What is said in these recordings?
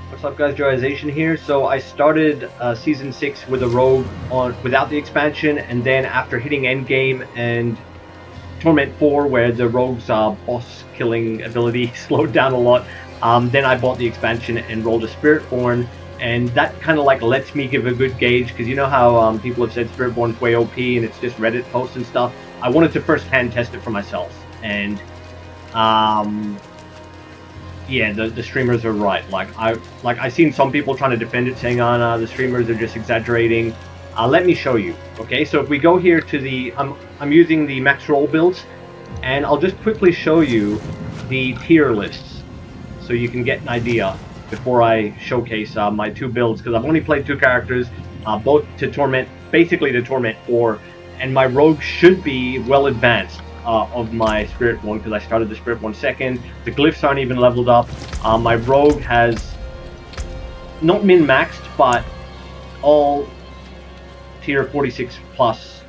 What's up, guys? Joyization here. So I started Season 6 with a rogue without the expansion, and then after hitting endgame and Torment 4, where the rogue's boss killing ability slowed down a lot, then I bought the expansion and rolled a Spiritborn, and that kind of like lets me give a good gauge, because you know how people have said Spiritborn's way OP and it's just Reddit posts and stuff. I wanted to first-hand test it for myself, and yeah, the streamers are right. I seen some people trying to defend it, saying, "Oh no, the streamers are just exaggerating." Let me show you. Okay, so if we go here to the, I'm using the max roll builds, and I'll just quickly show you the tier lists, so you can get an idea before I showcase my two builds, because I've only played two characters, both to Torment, basically to Torment 4, and my rogue should be well advanced. Of my Spiritborn, because I started the Spiritborn second. The glyphs aren't even leveled up. My rogue has not min-maxed, but all tier 46 plus,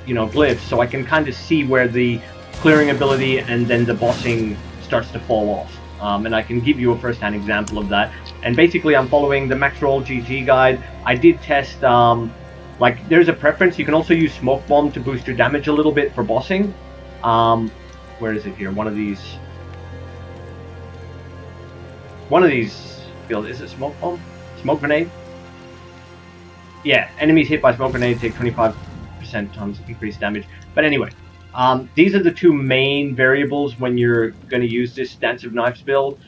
you know, glyphs, so I can kind of see where the clearing ability and then the bossing starts to fall off. And I can give you a first-hand example of that. And basically, I'm following the max roll GG guide. I did test, like, there's a preference. You can also use Smoke Bomb to boost your damage a little bit for bossing. Where is it here? One of these fields. Is it Smoke Bomb? Smoke Grenade? Yeah, enemies hit by Smoke Grenade take 25% times increased damage. But anyway, these are the two main variables when you're going to use this Dance of Knives build,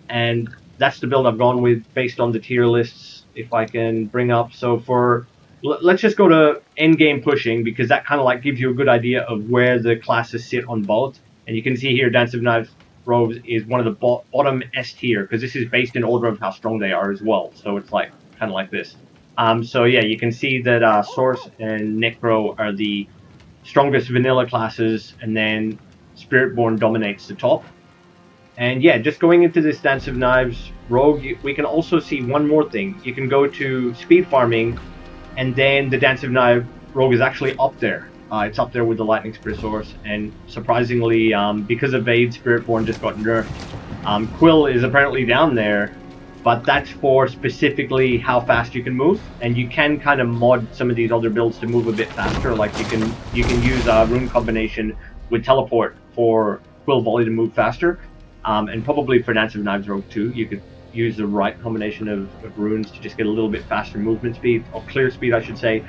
and that's the build I've gone with based on the tier lists, if I can bring up. So for let's just go to endgame pushing, because that kind of like gives you a good idea of where the classes sit on both. And you can see here, Dance of Knives Rogues is one of the bottom S tier, because this is based in order of how strong they are as well. So it's like kind of like this. So yeah, you can see that Source and Necro are the strongest vanilla classes, and then Spiritborn dominates the top. And yeah, just going into this Dance of Knives Rogue, we can also see one more thing. You can go to speed farming, and then the Dance of Knives Rogue is actually up there. It's up there with the Lightning Spirit Source, and surprisingly, because Evade, Spiritborn just got nerfed. Quill is apparently down there, but that's for specifically how fast you can move, and you can kind of mod some of these other builds to move a bit faster. Like you can use a rune combination with teleport for Quill Volley to move faster, and probably for Dance of Knives Rogue too. You could use the right combination of runes to just get a little bit faster movement speed, or clear speed I should say,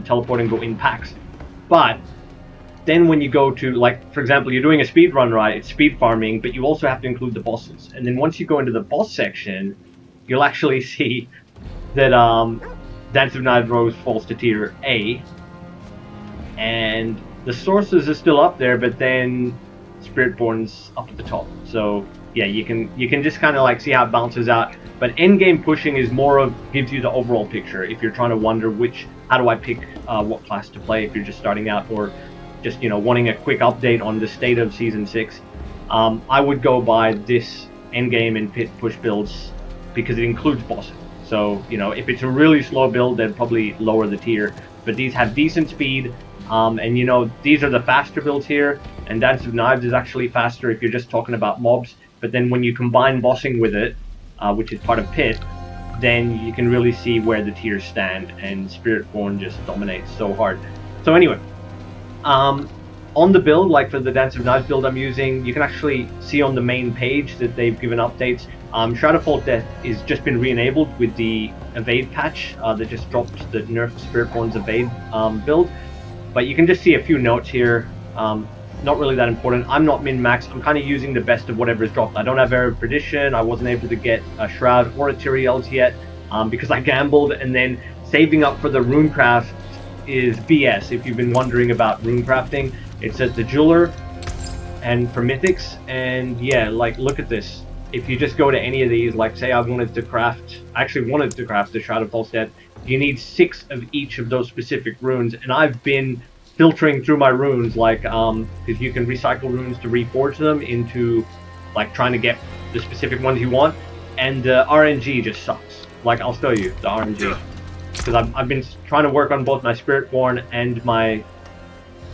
teleporting go in packs. But then when you go to, like, for example, you're doing a speed run, right? It's speed farming, but you also have to include the bosses. And then once you go into the boss section, you'll actually see that Dance of Knives Rogue falls to tier A, and the sources are still up there, but then Spiritborn's up at the top. So yeah, you can just kind of like see how it balances out. But endgame pushing is more of, gives you the overall picture if you're trying to wonder how do I pick what class to play if you're just starting out, or just, you know, wanting a quick update on the state of Season 6. I would go by this endgame and pit push builds, because it includes bosses. So, you know, if it's a really slow build, then probably lower the tier. But these have decent speed, and you know, these are the faster builds here, and Dance of Knives is actually faster if you're just talking about mobs. But then when you combine bossing with it, which is part of Pit, then you can really see where the tiers stand, and Spiritborn just dominates so hard. So anyway, on the build, like for the Dance of Knives build I'm using, you can actually see on the main page that they've given updates. Shroud of False Death is just been re-enabled with the Evade patch that just dropped the nerfed Spiritborn's Evade build. But you can just see a few notes here. Not really that important. I'm not min-max. I'm kind of using the best of whatever is dropped. I don't have Area of Perdition. I wasn't able to get a Shroud or a Tyraels yet because I gambled, and then saving up for the Runecraft is BS. If you've been wondering about rune crafting, it's at the jeweler and for mythics. And yeah, like, look at this. If you just go to any of these, like say I wanted to craft the Shroud of False Death, you need 6 of each of those specific runes, and I've been filtering through my runes, like because you can recycle runes to reforge them into, like, trying to get the specific ones you want, and the RNG just sucks. Like, I'll show you the RNG, because I've been trying to work on both my Spiritborn and my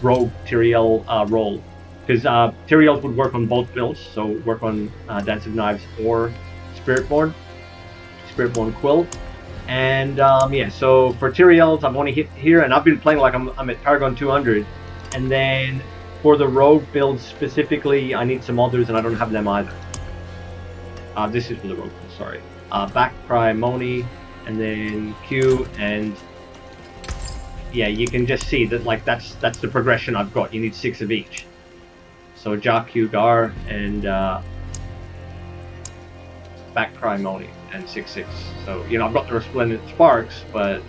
Rogue Tyrael roll, because Tyraels would work on both builds, so work on Dance of Knives or Spiritborn. Spiritborn Quill. And yeah, so for Tyraels, I've only hit here, and I've been playing like I'm at Paragon 200. And then for the rogue builds specifically, I need some others, and I don't have them either. This is for the rogue build, sorry. Back Cry Moni, and then Q, and yeah, you can just see that like that's the progression I've got. You need 6 of each. So Ja, Q, Gar, and Back Cry Moni, and 6/6. So you know I've got the Resplendent Sparks, but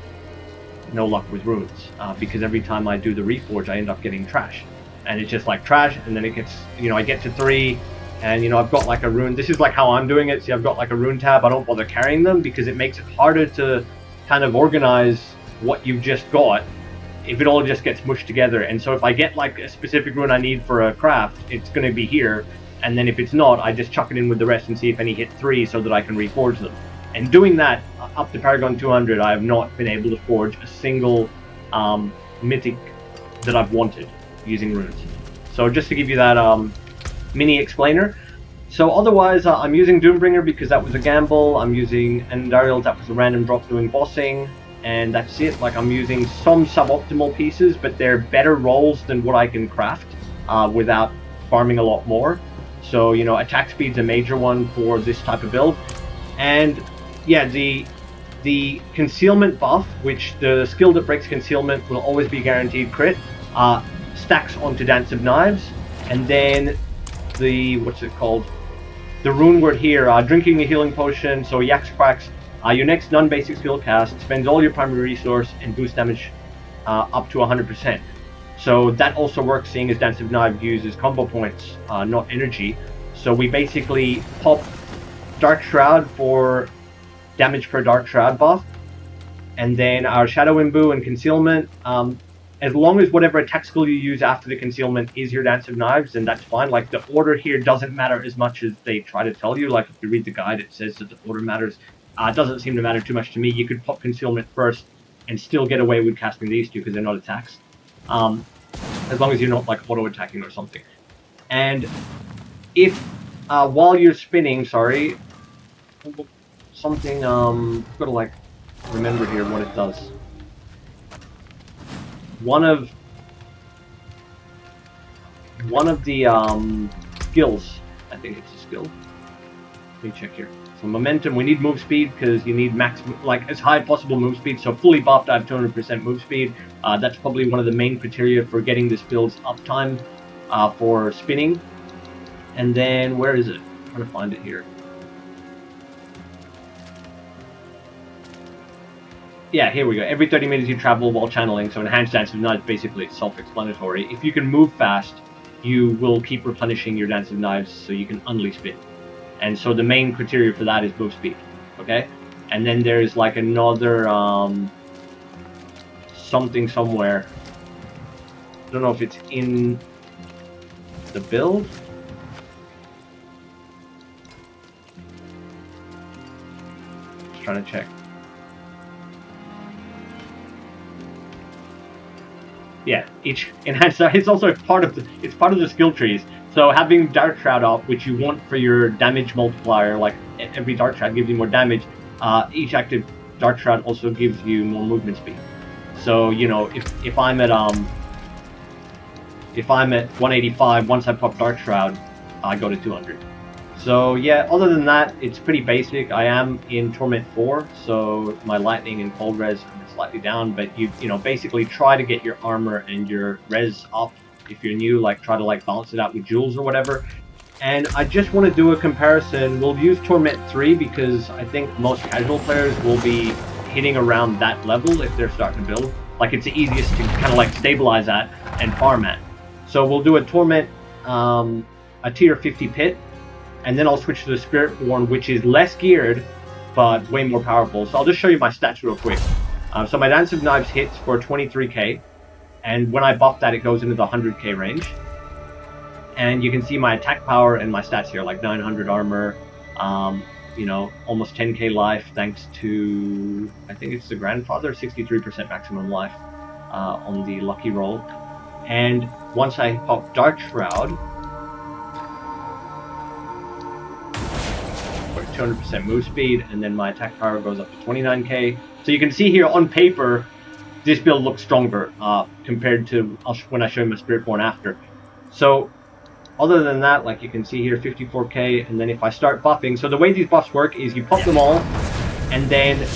no luck with runes because every time I do the reforge, I end up getting trash, and it's just like trash, and then it gets, you know, I get to 3, and you know I've got like a rune. This is like how I'm doing it. See, I've got like a rune tab. I don't bother carrying them because it makes it harder to kind of organize what you've just got if it all just gets mushed together. And so if I get like a specific rune I need for a craft, it's going to be here, and then if it's not, I just chuck it in with the rest and see if any hit 3 so that I can reforge them. And doing that up to Paragon 200, I have not been able to forge a single mythic that I've wanted using runes. So just to give you that mini explainer. So otherwise, I'm using Doombringer because that was a gamble. I'm using Endariel, that was a random drop doing bossing. And that's it. Like, I'm using some suboptimal pieces, but they're better rolls than what I can craft without farming a lot more. So, you know, attack speed's a major one for this type of build. And yeah, the concealment buff, which the skill that breaks concealment will always be guaranteed crit, stacks onto Dance of Knives. And then the, what's it called? The rune word here, drinking a healing potion, so Yaks Quacks. Your next non-basic skill cast spends all your primary resource and boosts damage up to 100%. So that also works, seeing as Dance of Knives uses combo points, not energy. So we basically pop Dark Shroud for damage per Dark Shroud buff, and then our Shadow Imbue and Concealment. As long as whatever attack skill you use after the Concealment is your Dance of Knives, then that's fine. Like, the order here doesn't matter as much as they try to tell you. Like, if you read the guide, it says that the order matters. It doesn't seem to matter too much to me. You could pop Concealment first and still get away with casting these two because they're not attacks. As long as you're not like auto-attacking or something. And if, while you're spinning, sorry, something, I've got to like remember here what it does. One of the skills, I think it's a skill. Let me check here. So momentum, we need move speed because you need max, like as high possible move speed. So fully buffed, I have 200% move speed. That's probably one of the main criteria for getting this build's uptime for spinning. And then where is it? I'm trying to find it here. Yeah, here we go. Every 30 minutes you travel while channeling. So enhanced Dance of Knives, basically it's self-explanatory. If you can move fast, you will keep replenishing your Dance of Knives so you can unleash spin. And so the main criteria for that is move speed, okay? And then there's like another something somewhere. I don't know if it's in the build. Just trying to check. Yeah, each enhanced, it's also part of the skill trees. So having Dark Shroud up, which you want for your damage multiplier, like every Dark Shroud gives you more damage, each active Dark Shroud also gives you more movement speed. So, you know, if I'm at 185, once I pop Dark Shroud, I go to 200. So yeah, other than that, it's pretty basic. I am in Torment 4, so my lightning and cold res are slightly down, but you know, basically try to get your armor and your res up. If you're new, like try to like balance it out with jewels or whatever. And I just want to do a comparison. We'll use Torment 3 because I think most casual players will be hitting around that level if they're starting to build. Like, it's the easiest to kind of like stabilize at and farm at. So we'll do a Torment, a tier 50 pit, and then I'll switch to the Spiritborn, which is less geared, but way more powerful. So I'll just show you my stats real quick. So my Dance of Knives hits for 23k. And when I buff that, it goes into the 100k range. And you can see my attack power and my stats here, like 900 armor, you know, almost 10k life, thanks to, I think it's the Grandfather, 63% maximum life on the lucky roll. And once I pop Dark Shroud, 200% move speed, and then my attack power goes up to 29k. So you can see here on paper, this build looks stronger compared to when I show you my Spiritborn after. So other than that, like you can see here, 54k, and then if I start buffing, so the way these buffs work is you pop them all, and then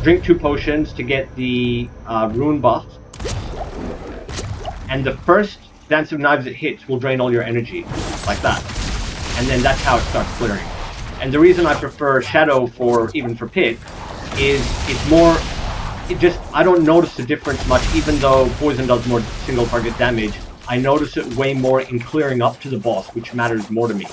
drink 2 potions to get the rune buff, and the first Dance of Knives it hits will drain all your energy, like that. And then that's how it starts clearing. And the reason I prefer Shadow even for Pit is it's more, I don't notice the difference much, even though Poison does more single target damage. I notice it way more in clearing up to the boss, which matters more to me.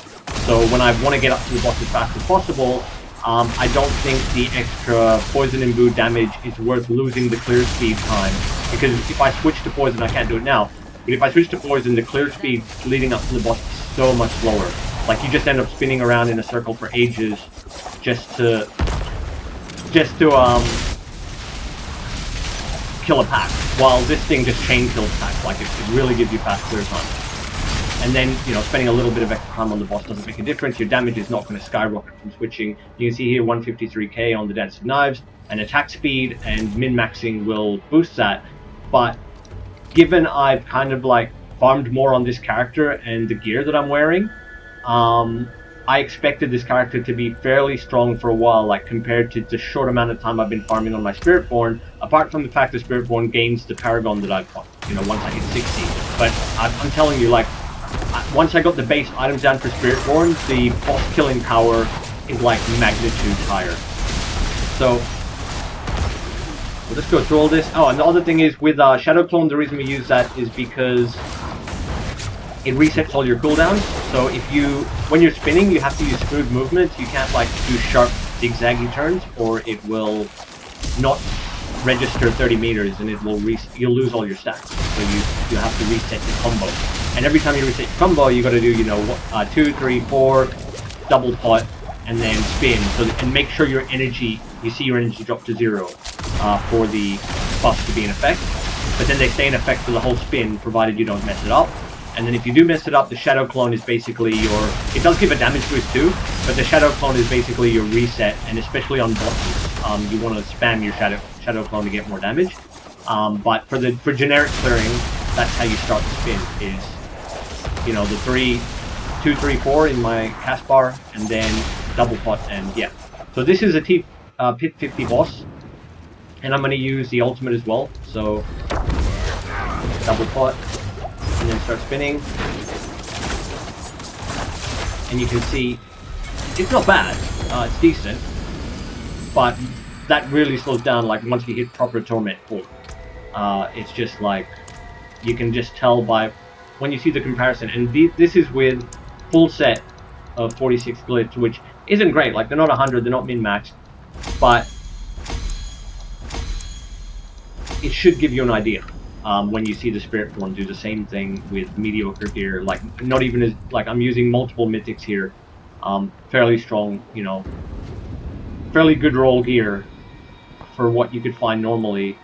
So when I want to get up to the boss as fast as possible, I don't think the extra Poison imbued damage is worth losing the clear speed time. Because if I switch to Poison, I can't do it now. But if I switch to Poison, the clear speed leading up to the boss is so much slower. Like you just end up spinning around in a circle for ages, just to kill a pack. While this thing just chain kills packs, like it really gives you fast clear time. And then, you know, spending a little bit of extra time on the boss doesn't make a difference. Your damage is not going to skyrocket from switching. You can see here 153k on the Dance of Knives, and attack speed and min-maxing will boost that. But given I've kind of like farmed more on this character and the gear that I'm wearing, I expected this character to be fairly strong for a while, like compared to the short amount of time I've been farming on my Spiritborn, apart from the fact that Spiritborn gains the Paragon that I've got, you know, once I hit 60. But I'm telling you, like, once I got the base items down for Spiritborn, the boss killing power is like magnitude higher. So we'll just go through all this. Oh, and the other thing is with Shadow Clone, the reason we use that is because it resets all your cooldowns. So when you're spinning, you have to use smooth movements. You can't like do sharp zigzaggy turns, or it will not register 30 meters and you'll lose all your stats. So you have to reset your combo. And every time you reset your combo, you got to do, you know, 2, 3, 4, double pot, and then spin. And make sure your energy, you see your energy drop to 0 for the buffs to be in effect. But then they stay in effect for the whole spin, provided you don't mess it up. And then if you do mess it up, the Shadow Clone is basically it does give a damage boost too, but the Shadow Clone is basically your reset, and especially on bosses, you want to spam your Shadow Clone to get more damage. But for generic clearing, that's how you start the spin, is, you know, the 2, 3, 4 in my cast bar, and then double pot, and yeah. So this is a Pit 50 boss, and I'm going to use the ultimate as well, so double pot, and then start spinning, and you can see it's not bad, it's decent, but that really slows down like once you hit proper torment point. It's just like, you can just tell by when you see the comparison, and this is with full set of 46 glyphs, which isn't great, like they're not 100, they're not min-maxed, but it should give you an idea. When you see the Spiritborn do the same thing with mediocre gear, like not even as, like I'm using multiple mythics here, fairly strong, you know, fairly good roll gear for what you could find normally,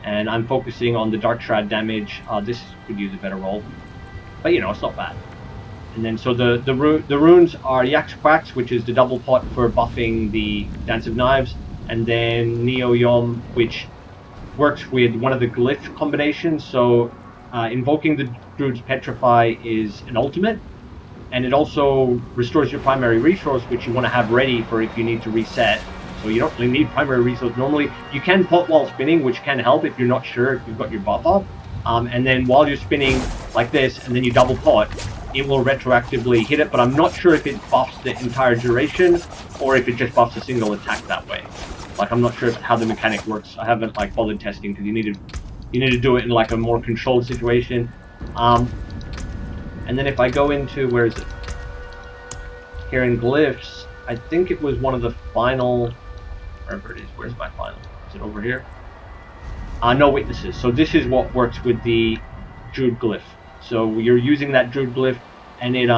and I'm focusing on the Dark Shroud damage. This could use a better roll, but you know, it's not bad. And then so the runes are Yaks Quacks, which is the double pot for buffing the Dance of Knives, and then Neo Yom, which works with one of the glyph combinations. So invoking the Druid's Petrify is an ultimate, and it also restores your primary resource, which you want to have ready for if you need to reset. So you don't really need primary resource normally. You can pot while spinning, which can help if you're not sure if you've got your buff up. And then while you're spinning like this, and then you double pot, it will retroactively hit it, but I'm not sure if it buffs the entire duration, or if it just buffs a single attack that way. Like, I'm not sure how the mechanic works. I haven't like bothered testing, because you need to do it in like a more controlled situation. And then if I go into, where is it? Here in glyphs, I think it was one of the final, wherever it is. Where's my final? Is it over here? No witnesses. So this is what works with the Druid glyph. So you're using that Druid glyph, and it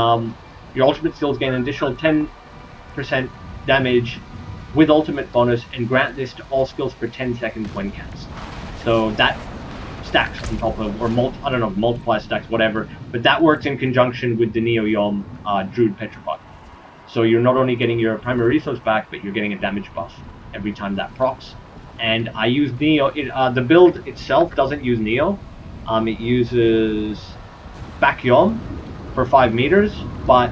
your ultimate skills gain an additional 10% damage with ultimate bonus, and grant this to all skills for 10 seconds when cast. So that stacks on top of, or I don't know, multiply stacks, whatever, but that works in conjunction with the Neo Yom Druid Petrify. So you're not only getting your primary resource back, but you're getting a damage buff every time that procs. And I use Neo. The build itself doesn't use Neo. It uses Backyom for 5 meters, but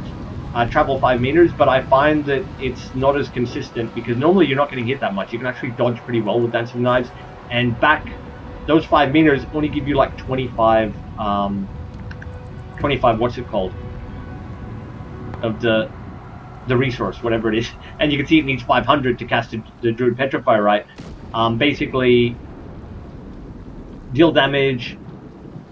travel 5 meters. But I find that it's not as consistent because normally you're not getting hit that much. You can actually dodge pretty well with Dancing Knives, and those 5 meters only give you like 25. 25. What's it called? Of the resource, whatever it is, and you can see it needs 500 to cast the Druid Petrify, right? Basically, deal damage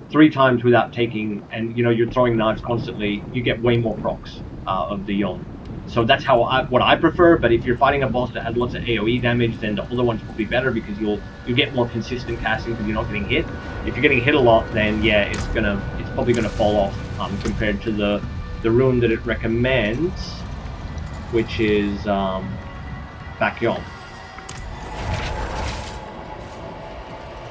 3 times without taking, and you know you're throwing knives constantly. You get way more procs of the Yom. So that's what I prefer. But if you're fighting a boss that has lots of AOE damage, then the other one's probably better because you get more consistent casting because you're not getting hit. If you're getting hit a lot, then yeah, it's probably gonna fall off compared to the rune that it recommends, which is Backyom.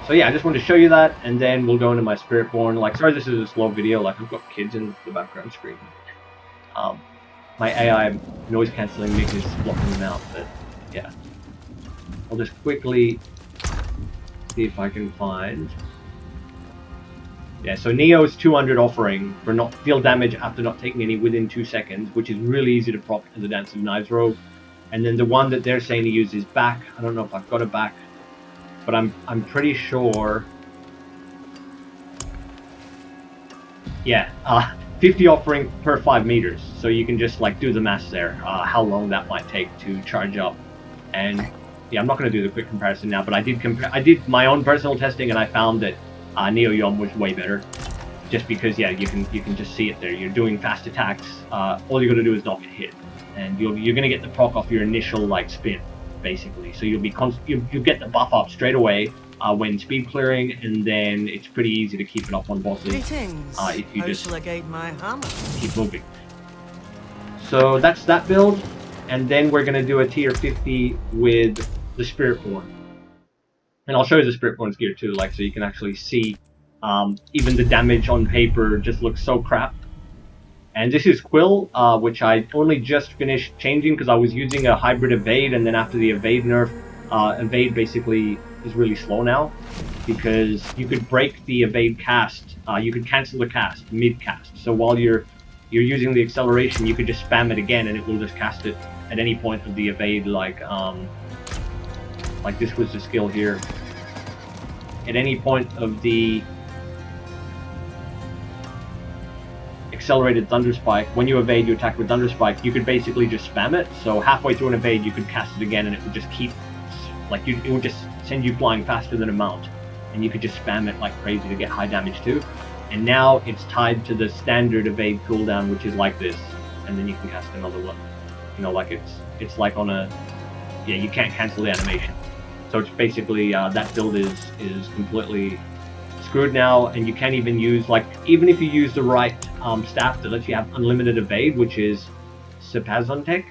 So yeah, I just wanted to show you that, and then we'll go into my Spiritborn. Like, sorry this is a slow video, like I've got kids in the background screen. My AI noise cancelling mic is blocking them out, but yeah. I'll just quickly see if I can find... Yeah, so Neo's 200 offering for not deal damage after not taking any within 2 seconds, which is really easy to proc as a Dancing Knives rogue. And then the one that they're saying to use is back. I don't know if I've got it back, but I'm pretty sure. Yeah, 50 offering per 5 meters. So you can just like do the math there, how long that might take to charge up. And yeah, I'm not going to do the quick comparison now, but I did my own personal testing, and I found that Neo Yom was way better, just because yeah, you can just see it there. You're doing fast attacks. All you got to do is not get hit, and you're going to get the proc off your initial like spin, basically. So you'll get the buff up straight away when speed clearing, and then it's pretty easy to keep it up on bosses if you just keep moving. So that's that build, and then we're going to do a tier 50 with the Spiritborn. And I'll show you the Spiritborn's gear too, like, so you can actually see even the damage on paper just looks so crap. And this is Quill, which I only just finished changing because I was using a hybrid evade, and then after the evade nerf, evade basically is really slow now because you could break the evade cast. You could cancel the cast mid-cast. So while you're using the acceleration, you could just spam it again, and it will just cast it at any point of the evade. Like this was the skill here. At any point of the accelerated Thunder Spike, when you evade, you attack with Thunder Spike, you could basically just spam it. So halfway through an evade, you could cast it again, and it would just keep, like, it would just send you flying faster than a mount, and you could just spam it like crazy to get high damage too. And now it's tied to the standard evade cooldown, which is like this, and then you can cast another one. You know, like it's like on a, yeah, you can't cancel the animation. So it's basically that build is completely screwed now, and you can't even use, like, even if you use the right staff that lets you have unlimited evade, which is Sapphire,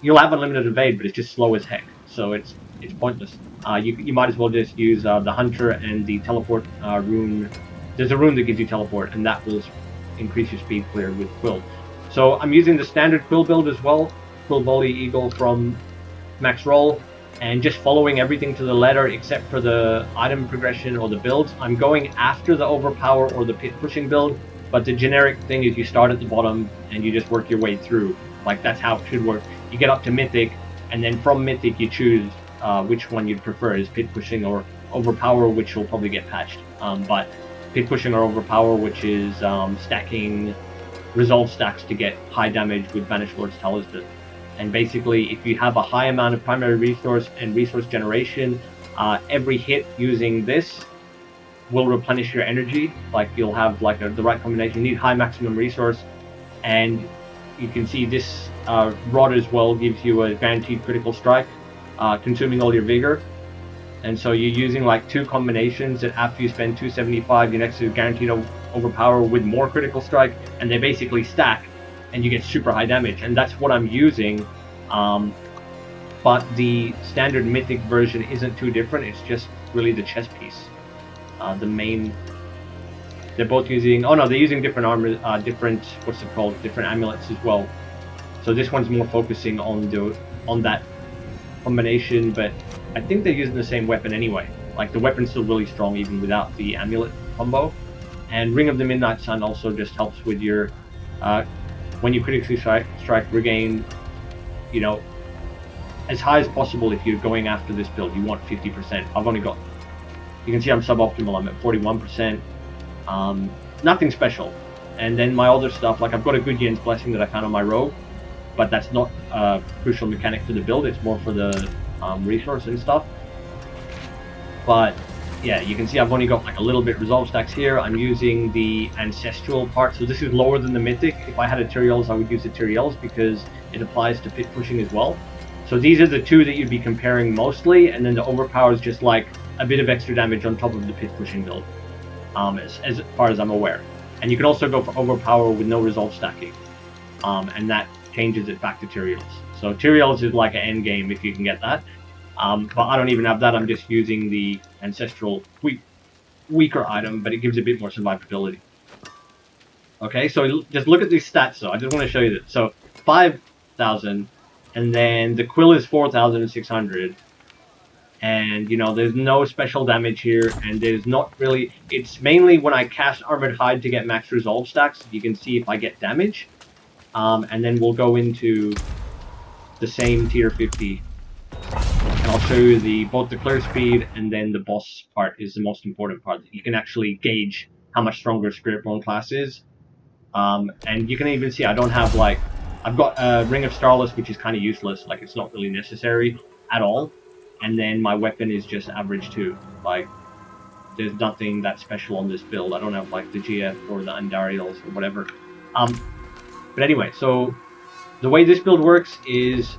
you'll have unlimited evade, but it's just slow as heck. So it's pointless. You might as well just use the Hunter and the teleport rune. There's a rune that gives you teleport, and that will increase your speed clear with Quill. So I'm using the standard Quill build as well, Quill Volley Eagle from Max Roll, and just following everything to the letter except for the item progression or the builds. I'm going after the overpower or the pit pushing build, but the generic thing is you start at the bottom and you just work your way through. Like, that's how it should work. You get up to Mythic, and then from Mythic you choose which one you'd prefer, is pit pushing or overpower, which will probably get patched. But pit pushing or overpower, which is stacking resolve stacks to get high damage with Banished Lord's Talisman. And basically, if you have a high amount of primary resource and resource generation, every hit using this will replenish your energy. Like, you'll have like the right combination. You need high maximum resource, and you can see this rod as well gives you a guaranteed critical strike, consuming all your vigor. And so you're using like 2 combinations that after you spend 275, your next is guaranteed overpower with more critical strike, and they basically stack, and you get super high damage. And that's what I'm using. But the standard Mythic version isn't too different. It's just really the chest piece. The main, they're both using, oh no, they're using different armor, different, what's it called, different amulets as well. So this one's more focusing on that combination, but I think they're using the same weapon anyway. Like, the weapon's still really strong even without the amulet combo. And Ring of the Midnight Sun also just helps with your, when you critically strike, regain, you know, as high as possible. If you're going after this build, you want 50%. I've only got, you can see I'm suboptimal, I'm at 41%. Nothing special. And then my other stuff, like I've got a good Yen's Blessing that I found on my rogue, but that's not a crucial mechanic for the build, it's more for the resource and stuff. But yeah, you can see I've only got like a little bit resolve stacks here. I'm using the ancestral part, so this is lower than the mythic. If I had a Tyraels, I would use the Tyraels because it applies to pit pushing as well. So these are the two that you'd be comparing mostly, and then the overpower is just like a bit of extra damage on top of the pit pushing build, as far as I'm aware. And you can also go for overpower with no resolve stacking, and that changes it back to Tyraels. So Tyraels is like an end game if you can get that. But I don't even have that. I'm just using the ancestral weaker item, but it gives a bit more survivability. Okay, so just look at these stats though. I just want to show you that. So 5,000, and then the Quill is 4,600. And, you know, there's no special damage here, and there's not really... It's mainly when I cast Armored Hide to get max resolve stacks, you can see if I get damage. And then we'll go into the same tier 50. And I'll show you both the clear speed and then the boss part is the most important part. You can actually gauge how much stronger Spiritborn class is. And you can even see I don't have, like... I've got a Ring of Starless, which is kind of useless. Like, it's not really necessary at all. And then my weapon is just average too. Like, there's nothing that special on this build. I don't have like the GF or the Undarials or whatever. But anyway, so the way this build works is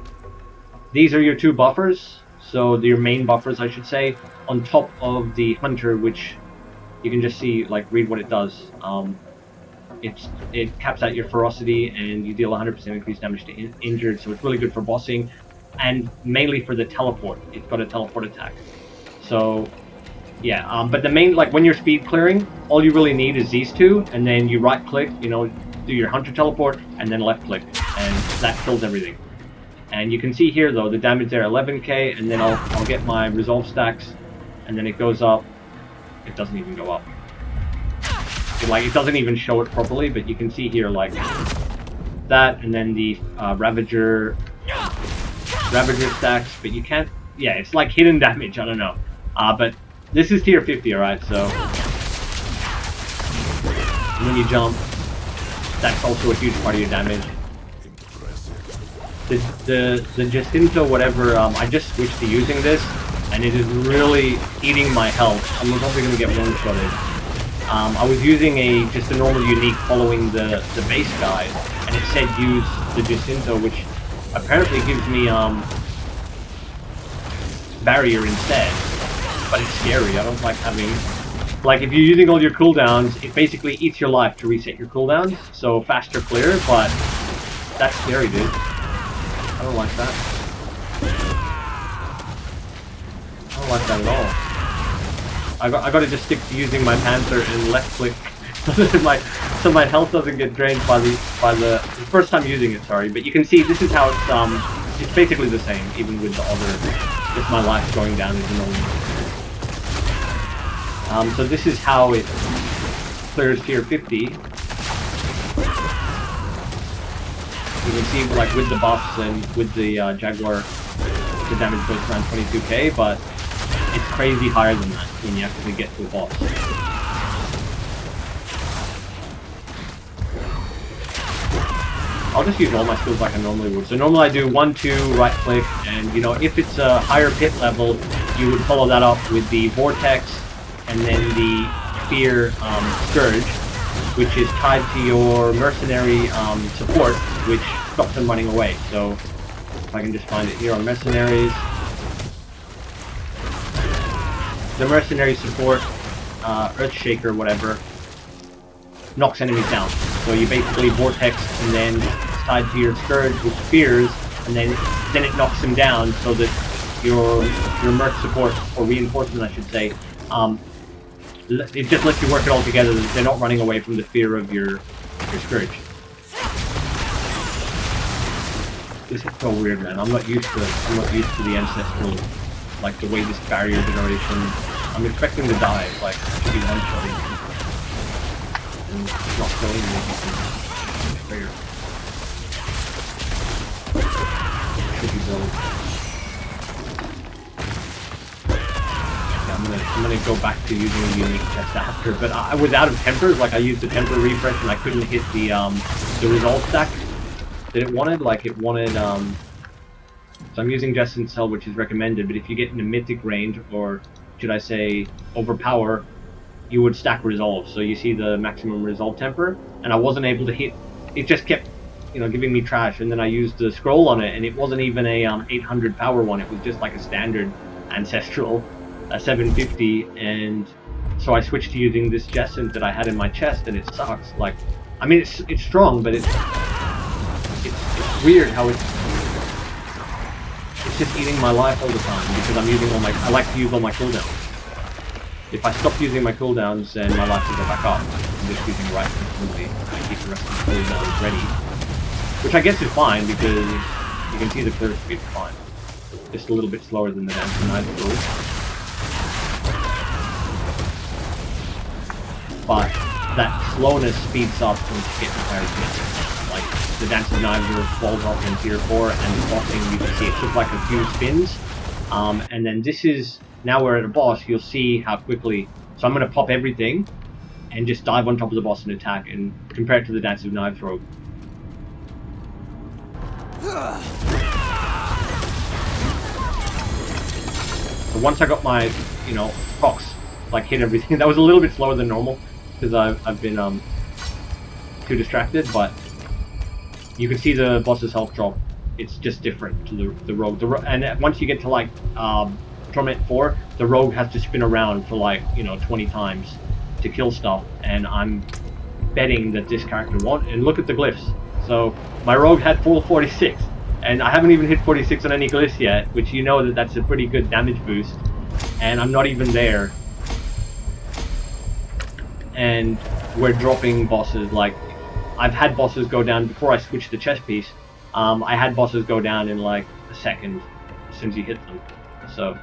these are your two buffers. So your main buffers, I should say, on top of the Hunter, which you can just see, like, read what it does. It caps out your ferocity and you deal 100% increased damage to injured, so it's really good for bossing. And mainly for the teleport. It's got a teleport attack. So, yeah, but the main, like, when you're speed clearing, all you really need is these two, and then you right click, you know, do your Hunter teleport, and then left click, and that kills everything. And you can see here, though, the damage there, 11k, and then I'll get my resolve stacks, and then it goes up. It doesn't even go up. It doesn't even show it properly, but you can see here, like, that, and then the Ravager stacks, but you can't, yeah, it's like hidden damage, I don't know. But this is tier 50, alright, so. And when you jump, that's also a huge part of your damage. The Jacinto whatever, I just switched to using this, and it is really eating my health. I'm probably going to get one-shotted. I was using just a normal unique following the base guide, and it said use the Jacinto, which apparently gives me barrier instead, but it's scary. I don't like having, like, if you're using all your cooldowns, it basically eats your life to reset your cooldowns, so faster clear, but that's scary, dude. I don't like that. I don't like that at all. I gotta just stick to using my Panther and left click so my health doesn't get drained by the first time using it, sorry. But you can see this is how it's basically the same, even with the other, just my life going down is normal. So this is how it clears tier 50. You can see, like, with the buffs and with the Jaguar, the damage goes around 22k, but it's crazy higher than that when you actually get to a boss. I'll just use all my skills like I normally would. So normally I do 1, 2, right click, and, you know, if it's a higher pit level, you would follow that up with the Vortex and then the Fear Scourge, which is tied to your Mercenary support, which stops them running away. So if I can just find it here on Mercenaries. The Mercenary support, Earthshaker, whatever, knocks enemies down. So you basically Vortex and then it's tied to your Scourge, which fears, and then it knocks them down so that your Merc support, or reinforcement I should say, it just lets you work it all together. They're not running away from the fear of your Scourge. This is so weird, man. I'm not used to the ancestral, like the way this barrier generation. I'm expecting to die, like to be one-shotting, and it's not showing me anything. Fair. Should be build. Yeah, I'm gonna go back to using a unique test after, but I was out of tempers. Like I used the temper refresh and I couldn't hit the resolve stack that it wanted. Like it wanted so I'm using Just in Cell, which is recommended, but if you get into mythic range, or should I say overpower, you would stack resolve. So you see the maximum resolve temper, and I wasn't able to hit. It just kept, you know, giving me trash, and then I used the scroll on it, and it wasn't even a 800 power one. It was just like a standard ancestral 750, and so I switched to using this Jessent that I had in my chest, and it sucks. Like, I mean, it's strong, but it's weird how it's just eating my life all the time because I'm using all my. I like to use all my cooldowns. If I stop using my cooldowns, then my life will go back up. I'm just using right completely. I keep the rest of the cooldowns ready, which I guess is fine because you can see the clear speed is fine. Just a little bit slower than the Dancing Knives rule. But that slowness speeds up when you get to higher tiers. Like the Dancing Knives falls off in tier 4, and the bossing you can see it took like a few spins. And then this is, now we're at a boss, you'll see how quickly, so I'm going to pop everything and just dive on top of the boss and attack, and compare it to the Dancing Knives rogue. So once I got my, you know, procs, like hit everything, that was a little bit slower than normal because I've been too distracted, but you can see the boss's health drop. It's just different to the rogue. And once you get to like Torment 4, the rogue has to spin around for like, you know, 20 times to kill stuff, and I'm betting that this character won't. And look at the glyphs. So my rogue had full 46, and I haven't even hit 46 on any glyphs yet, which you know that that's a pretty good damage boost, and I'm not even there. And we're dropping bosses. Like, I've had bosses go down before I switched the chest piece. I had bosses go down in like a second as soon as you hit them. So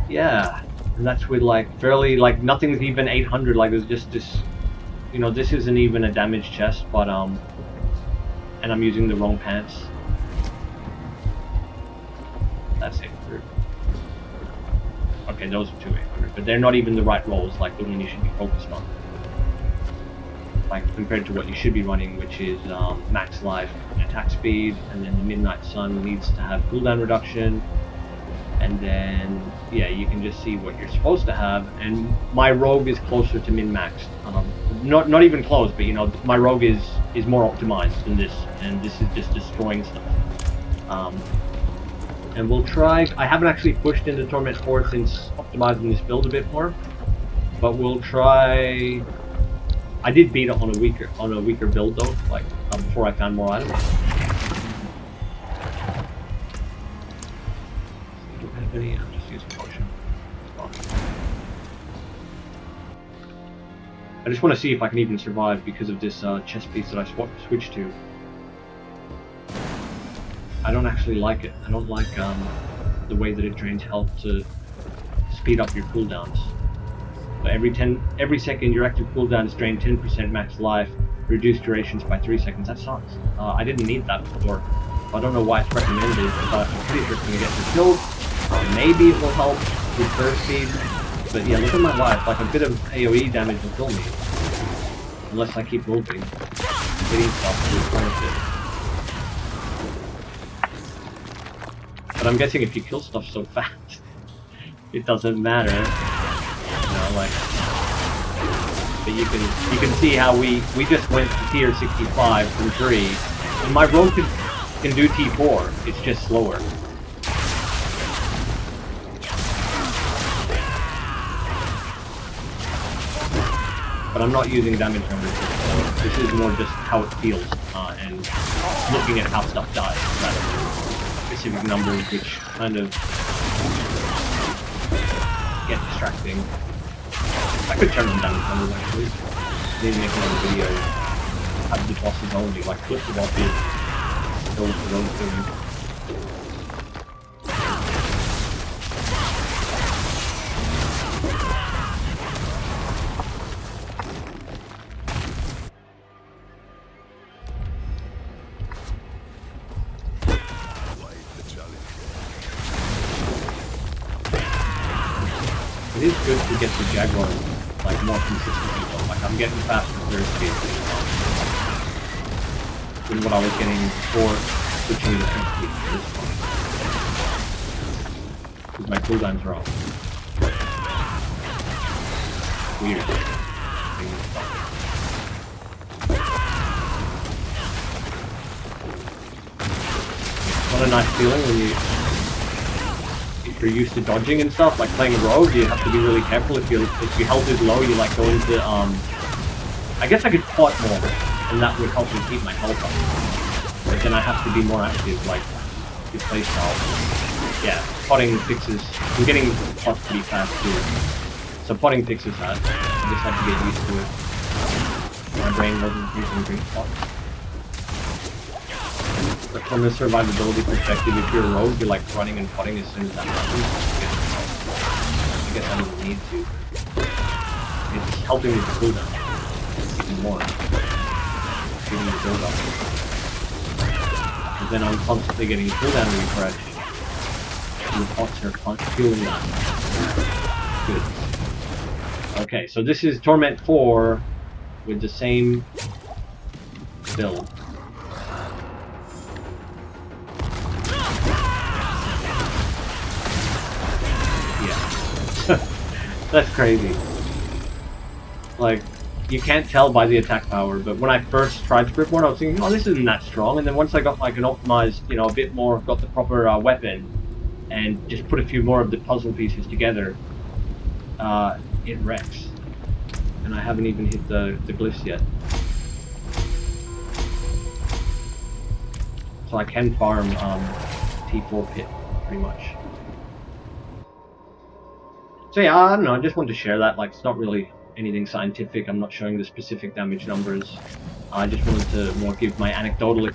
yeah, and that's with like fairly, like nothing's even 800. Like there's just this, you know, this isn't even a damage chest, but and I'm using the wrong pants. That's 800. Okay, those are two 800, but they're not even the right rolls, like the one you should be focused on. Like compared to what you should be running, which is max life and attack speed, and then the Midnight Sun needs to have cooldown reduction, and then yeah, you can just see what you're supposed to have. And my rogue is closer to min-maxed, not even close, but you know, my rogue is more optimized than this, and this is just destroying stuff. And we'll try. I haven't actually pushed into Torment 4 since optimizing this build a bit more, but we'll try. I did beat it on a weaker build though, like before I found more items. I don't have any. I'm just using potion. I just want to see if I can even survive because of this chest piece that I switched to. I don't actually like it. I don't like the way that it drains health to speed up your cooldowns. So every second your active cooldown is drained 10% max life, reduced durations by 3 seconds. That sucks. I didn't need that before. I don't know why it's recommended, but I'm pretty sure it's going to get me killed. Maybe it will help with burst speed, but yeah, look at my life. Like a bit of AoE damage will kill me, unless I keep moving, hitting stuff to replenish it. But I'm guessing if you kill stuff so fast, it doesn't matter. You know, like, but you can see how we just went to tier 65 from 3, and my rogue can do T4. It's just slower. But I'm not using damage numbers, so this is more just how it feels, and looking at how stuff dies, rather than specific numbers, which kind of get distracting. I could turn them down numbers actually. Maybe make another video have the bosses only, like flip the bosses, go with the road doing. It is good to get the Jaguar like more consistently though. Like I'm getting faster clear speed than what I was getting before switching to speed to this one. Because my cooldowns are off. Weird. It's not a nice feeling when if you're used to dodging and stuff, like playing a rogue, you have to be really careful. If your health is low, you like go into I guess I could pot more, and that would help me keep my health up. But then I have to be more active, like your playstyle. Yeah, potting fixes. I'm getting pots pretty fast too. So potting fixes that. I just had to get used to it. My brain wasn't using green pots. But from a survivability perspective, if you're a rogue, you're like running and potting as soon as that happens. I guess I don't need to. It's helping me to cooldown even more. Giving me the build up. And then I'm constantly getting cooldown refresh. And the pots are fueling that. Good. Okay, so this is Torment 4 with the same build. That's crazy. Like, you can't tell by the attack power, but when I first tried Spiritborn, I was thinking, oh, this isn't that strong. And then once I got like an optimized, you know, a bit more, got the proper weapon, and just put a few more of the puzzle pieces together, it wrecks. And I haven't even hit the glyphs yet. So I can farm T4 pit, pretty much. So yeah, I don't know, I just wanted to share that. Like, it's not really anything scientific. I'm not showing the specific damage numbers. I just wanted to more give my anecdotal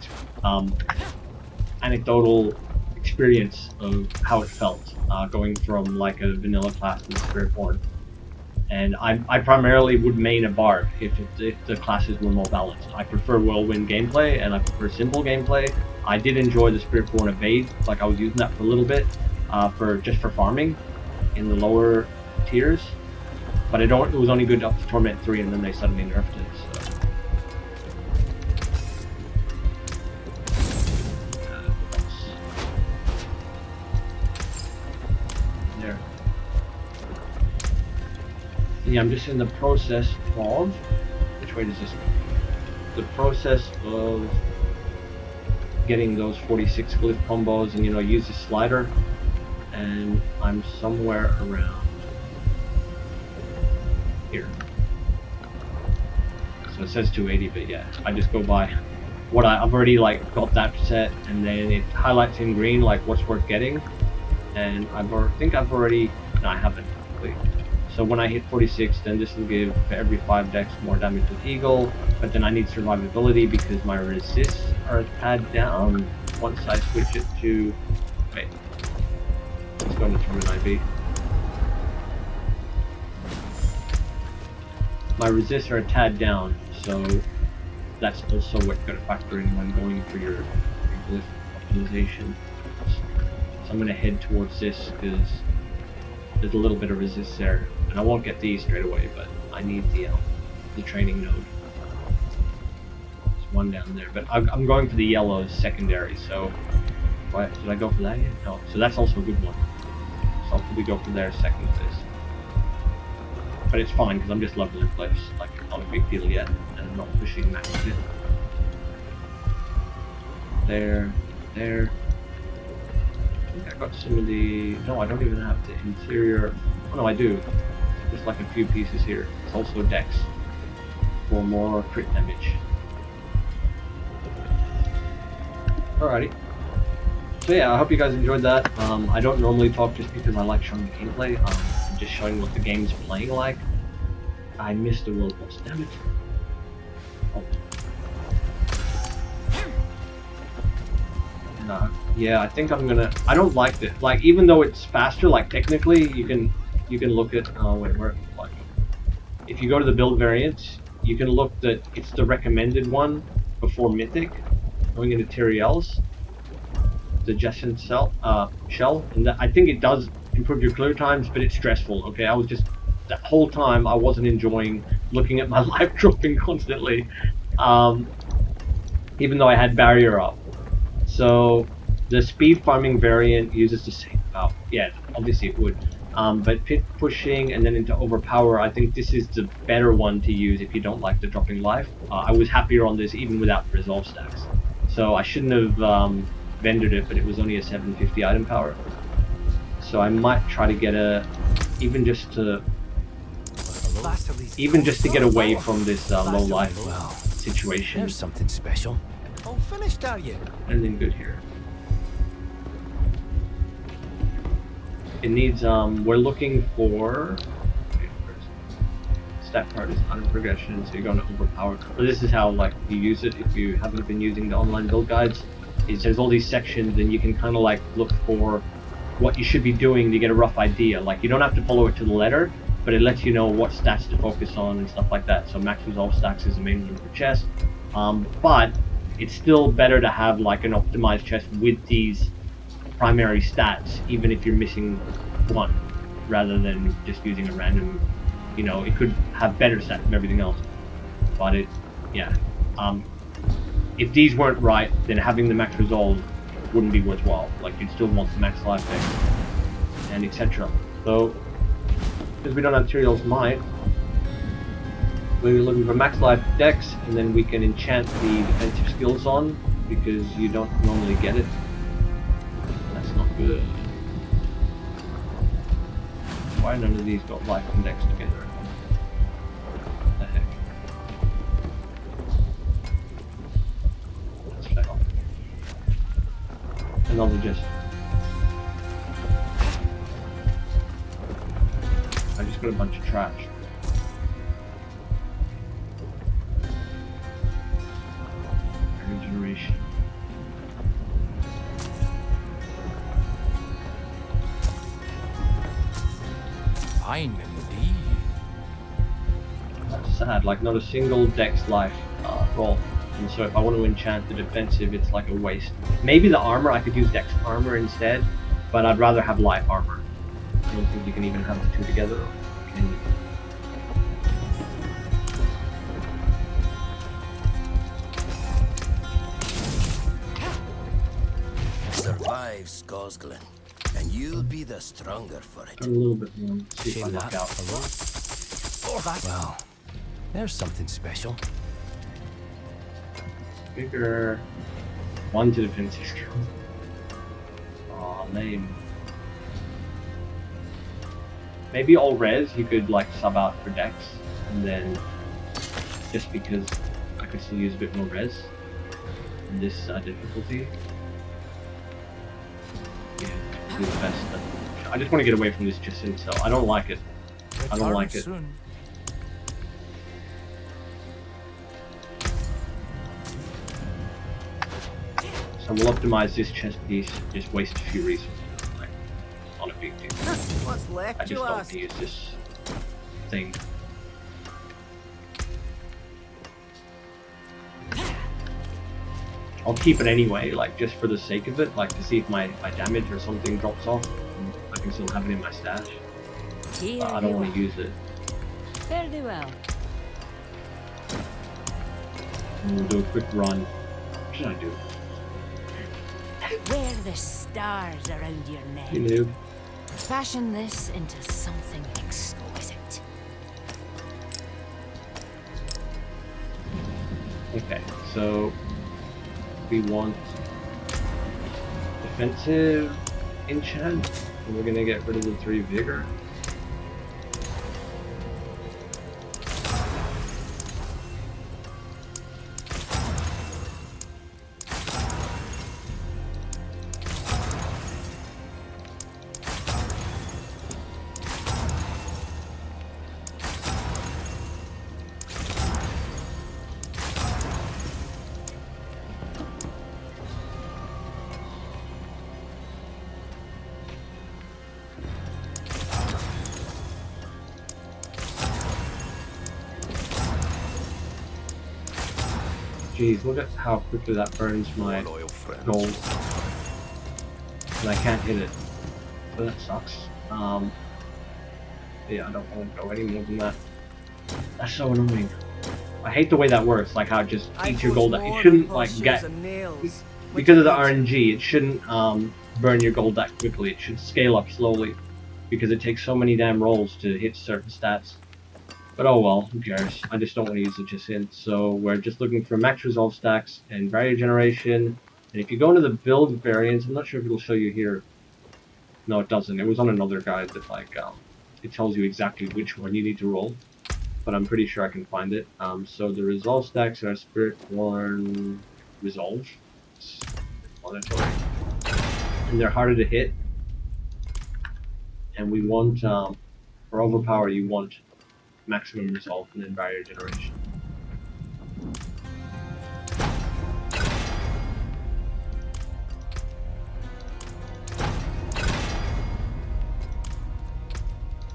experience of how it felt going from like a vanilla class to Spiritborn. And I primarily would main a bard if the classes were more balanced. I prefer whirlwind gameplay and I prefer simple gameplay. I did enjoy the Spiritborn evade, like I was using that for a little bit just for farming in the lower tiers, but it was only good up to Torment 3, and then they suddenly nerfed it. So. There. Yeah, I'm just in the process of. Which way does this go? The process of getting those 46 glyph combos, and use the slider. And I'm somewhere around here. So it says 280, but yeah, I just go by what I've already like got that set, and then it highlights in green like what's worth getting. And I haven't. So when I hit 46, then this will give for every 5 decks more damage with Eagle. But then I need survivability because my resists are a tad down once I switch it to. Wait. Let's go into Torment IV. My resists are a tad down, so that's also what you've got to factor in when going for your glyph optimization. So I'm going to head towards this because there's a little bit of resist there, and I won't get these straight away, but I need the training node. There's one down there, but I'm going for the yellow secondary, so did I go for that yet? No, so that's also a good one. So I'll probably go for there second to this. But it's fine because I'm just leveling glyphs, like not a big deal yet, and I'm not pushing max yet. There. I think I got some of the. No, I don't even have the interior. Oh no, I do. Just like a few pieces here. It's also Dex for more crit damage. Alrighty. So yeah, I hope you guys enjoyed that. I don't normally talk just because I like showing the gameplay. I'm just showing what the game's playing like. I missed the world boss, damn it. Oh. Yeah, I think I'm gonna. I don't like it. Like, even though it's faster, like technically, you can look at. Oh wait, where? Like, if you go to the build variants, you can look that it's the recommended one before Mythic, going into Tyrael's, the Jesson shell, and that, I think it does improve your clear times, but it's stressful. Okay, I was just that whole time I wasn't enjoying looking at my life dropping constantly, even though I had barrier up. So the speed farming variant uses the same. Oh, yeah, obviously it would. But pit pushing and then into overpower, I think this is the better one to use if you don't like the dropping life. I was happier on this even without the resolve stacks. So I shouldn't have vendored it, but it was only a 750 item power. So I might try to get a, even just to get away from this low life situation. There's something special. All finished, are you? Anything good here? It needs, we're looking for, stat card is auto progression, so you're going to overpower. So this is how, like, you use it if you haven't been using the online build guides. Is there's all these sections and you can kind of like look for what you should be doing to get a rough idea. Like, you don't have to follow it to the letter, but it lets you know what stats to focus on and stuff like that. So max resolve stacks is the main one for chest. But it's still better to have like an optimized chest with these primary stats, even if you're missing one, rather than just using a random, you know, it could have better stats than everything else. But it, yeah. If these weren't right, then having the max resolve wouldn't be worthwhile. Like, you'd still want the max life deck, and etc. So, because we don't have Tyrael's Might, we're looking for max life decks, and then we can enchant the defensive skills on, because you don't normally get it. That's not good. Why none of these got life and decks together? What the heck? Let's fail. Another just. I just got a bunch of trash. Regeneration. Fine indeed. That's sad, like not a single dex life roll. And so if I want to enchant the defensive, it's like a waste. Maybe the armor, I could use dex armor instead, but I'd rather have life armor. I don't think you can even have the two together. Can you? Survive, Skosglen, and you'll be the stronger for it. A little bit more. See if I knock out. Well, there's something special. Bigger. One to defensive skills. Aw, lame. Maybe all res you could like sub out for dex, and then just because I could still use a bit more res in this difficulty. Yeah, do the best. I just want to get away from this Jesson, so I don't like it. I don't like it. Soon. So we'll optimize this chest piece, just waste a few resources. Like, not a big deal. What's left, I just don't want to use this thing. I'll keep it anyway, like just for the sake of it, like to see if my damage or something drops off. And I can still have it in my stash. But I don't want to use it. Fairly well. And we'll do a quick run. What should I do? Wear the stars around your neck. You noob. Fashion this into something exquisite. Okay, so we want defensive enchant, and we're gonna get rid of the 3 vigor. Jeez, look at how quickly that burns my gold. And I can't hit it. So that sucks. Yeah, I don't want to go any more than that. That's so annoying. I hate the way that works, like how it just eats your gold. It shouldn't like get, because of the RNG, it shouldn't burn your gold that quickly. It should scale up slowly, because it takes so many damn rolls to hit certain stats. But oh well, who cares? I just don't want to use the Chipset. So we're just looking for max resolve stacks and barrier generation. And if you go into the build variants, I'm not sure if it'll show you here. No, it doesn't. It was on another guide that like it tells you exactly which one you need to roll. But I'm pretty sure I can find it. So the resolve stacks are Spiritborn resolve. And they're harder to hit. And we want for overpower you want maximum resolve and then barrier generation.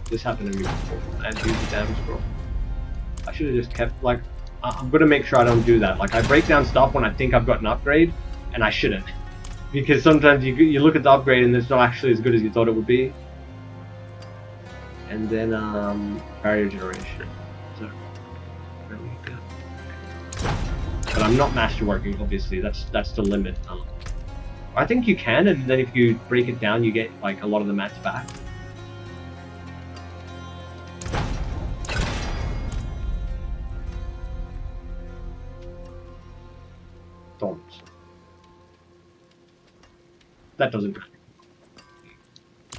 This happened to me before. I had to use the damage scroll. I should have just kept, like, I'm gonna make sure I don't do that. Like, I break down stuff when I think I've got an upgrade, and I shouldn't. Because sometimes you look at the upgrade and it's not actually as good as you thought it would be. And then, barrier generation. So, there we go. But I'm not masterworking, obviously. That's the limit. I think you can, and then if you break it down, you get, like, a lot of the mats back. Thorns. That doesn't.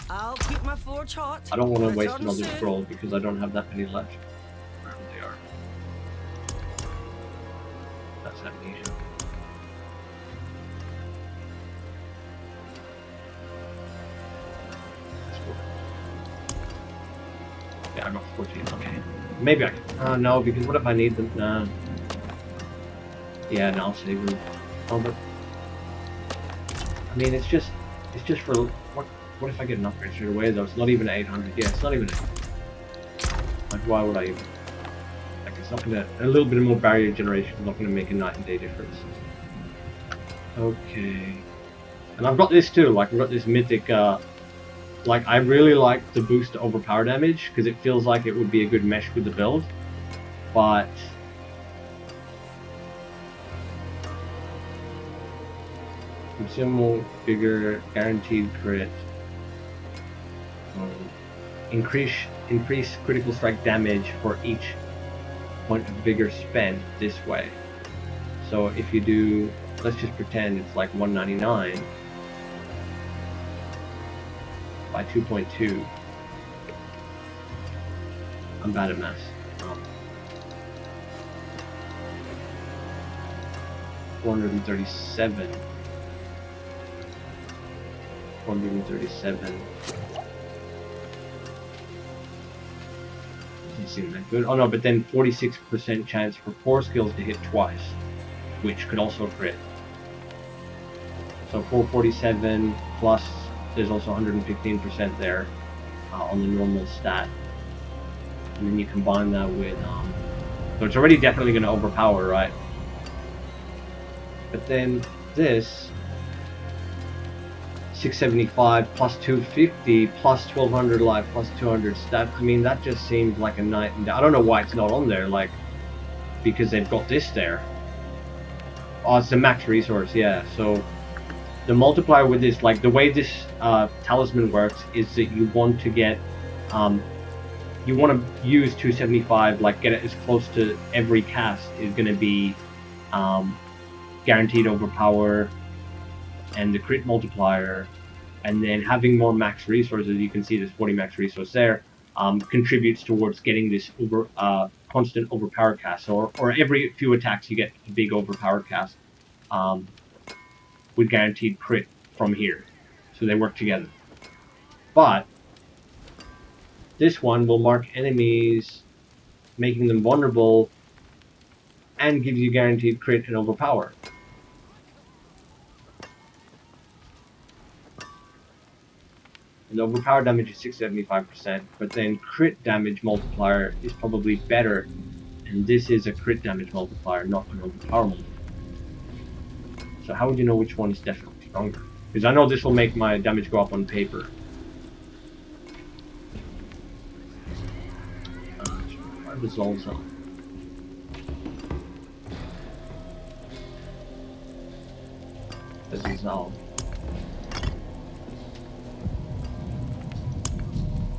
I'll keep my forge hot. I don't want to waste Return another soon. scroll because I don't have that many left. Wherever they are. That's amnesia. That's cool. Yeah, I got 14. Okay. Maybe I can. No, because what if I need them? Nah. Yeah, no, I'll save them. Oh, but I mean, it's just for what if I get an upgrade straight away though? It's not even 800. Yeah, it's not even. Like, why would I even? Like, it's not gonna. A little bit more barrier generation is not gonna make a night and day difference. Okay. And I've got this too. Like, I've got this mythic. Like, I really like the boost to overpower damage because it feels like it would be a good mesh with the build, but. Consumable, bigger, guaranteed crit. Increase critical strike damage for each point of vigor spent this way. So if you do, let's just pretend it's like 199 by 2.2. I'm bad at math. 437. 437. Doesn't seem that good. Oh no, but then 46% chance for 4 skills to hit twice, which could also crit. So 447 plus, there's also 115% there on the normal stat. And then you combine that with, so it's already definitely going to overpower, right? But then this, 675 plus 250 plus 1200 life plus 200 stat. I mean, that just seems like a night and day. I don't know why it's not on there, like, because they've got this there. Oh, it's a max resource, yeah. So the multiplier with this, like the way this talisman works is that you want to get, you want to use 275, like get it as close to every cast is going to be guaranteed overpower and the crit multiplier, and then having more max resources, you can see this 40 max resource there, contributes towards getting this constant overpower cast, or every few attacks you get a big overpower cast with guaranteed crit from here. So they work together. But this one will mark enemies, making them vulnerable, and gives you guaranteed crit and overpower. And the overpower damage is 675%, but then crit damage multiplier is probably better, and this is a crit damage multiplier, not an overpower multiplier. So how would you know which one is definitely stronger? Because I know this will make my damage go up on paper. Resolve zone. Resolve.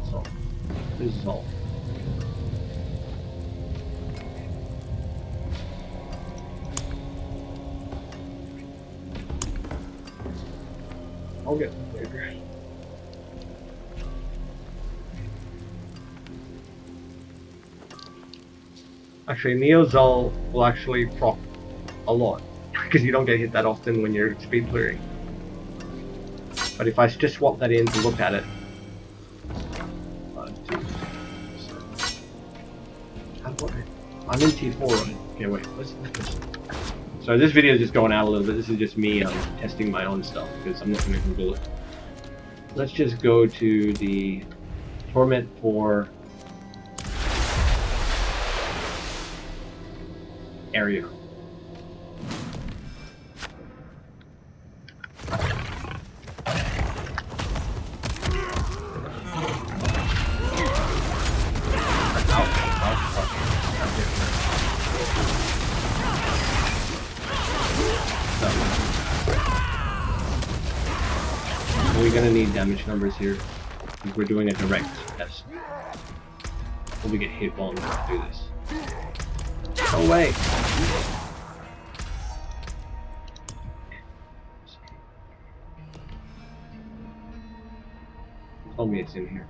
So, resolve. I'll get the paper. Actually, Neozol will actually proc a lot because you don't get hit that often when you're speed clearing. But if I just swap that in to look at it, 5, 2, 7. How do I'm in T4, right? Okay, wait. Let's just. So this video is just going out a little bit. This is just me testing my own stuff because I'm not going to Google it. Let's just go to the Torment for area. We're gonna need damage numbers here because we're doing a direct test. Will we get hit while we do this? No way! Tell me it's in here.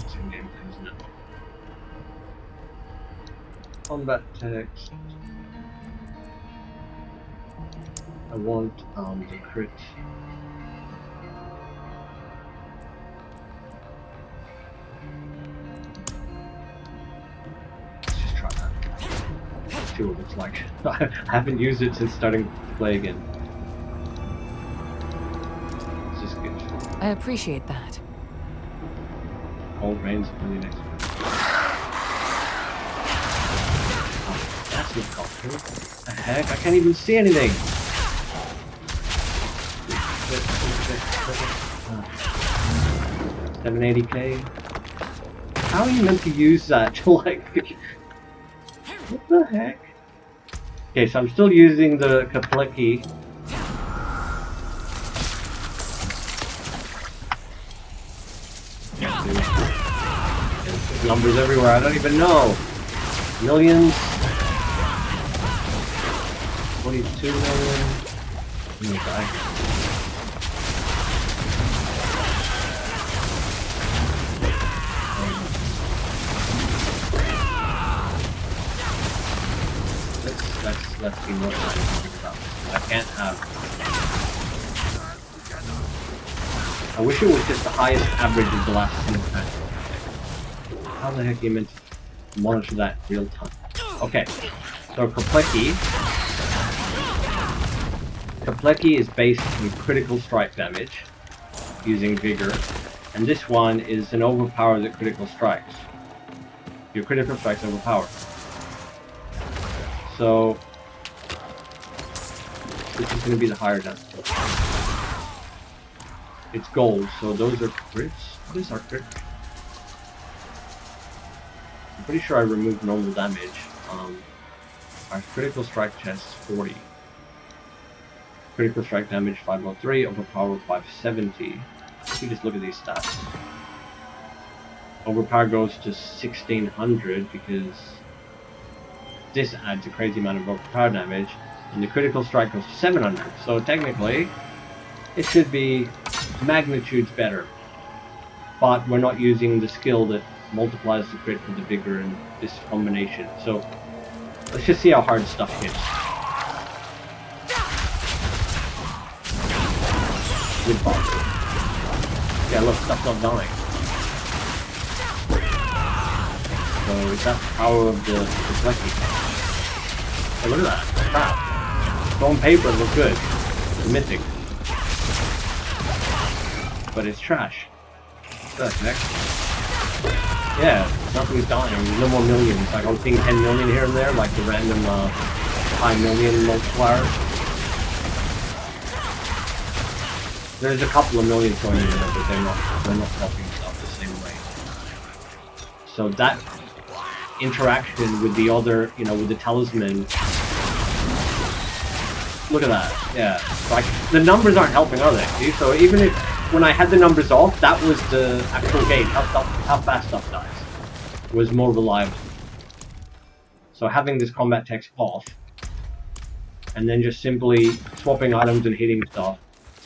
It's in game things now. Combat text. I want the crit. Let's just try that. See what it's like. I haven't used it since starting to play again. It's just good. I appreciate that. Cold rains on the next one. Oh, that's not coffee. What the heck? I can't even see anything. 780k. How are you meant to use that to like? What the heck? Okay, so I'm still using the Kapleki. Numbers everywhere. I don't even know. Millions. 22 million. I'm gonna die. Let's see what I'm talking about. I can't have. I wish it was just the highest average of the last 10 times. How the heck are you meant to monitor that real time? Okay, so Kapleki is based on critical strike damage using Vigor, and this one is an overpower that critical strikes. Your critical strikes overpower. So this is going to be the higher damage. It's gold, so those are crits. What is our crit? I'm pretty sure I removed normal damage. Our critical strike chest is 40. Critical strike damage 503, overpower 570. If you just look at these stats. Overpower goes to 1600 because this adds a crazy amount of overpower damage. And the critical strike goes to 700, so technically it should be magnitudes better. But we're not using the skill that multiplies the crit with the Vigor and this combination. So let's just see how hard stuff hits. Good box. Yeah, look, stuff's not dying. So is that the power of the deflecting? Hey, look at that. Crap. On paper it looks good. It's mythic. But it's trash. What the heck? Yeah, nothing's dying. There's no more millions. Like, I was seeing 10 million here and there, like the random high million multipliers. There's a couple of millions going in there, but they're not dropping stuff the same way. So that interaction with the other, you know, with the talisman. Look at that. Yeah. Like, the numbers aren't helping, are they? See? So even if, when I had the numbers off, that was the actual gauge. How fast stuff dies was more reliable. So having this combat text off, and then just simply swapping items and hitting stuff,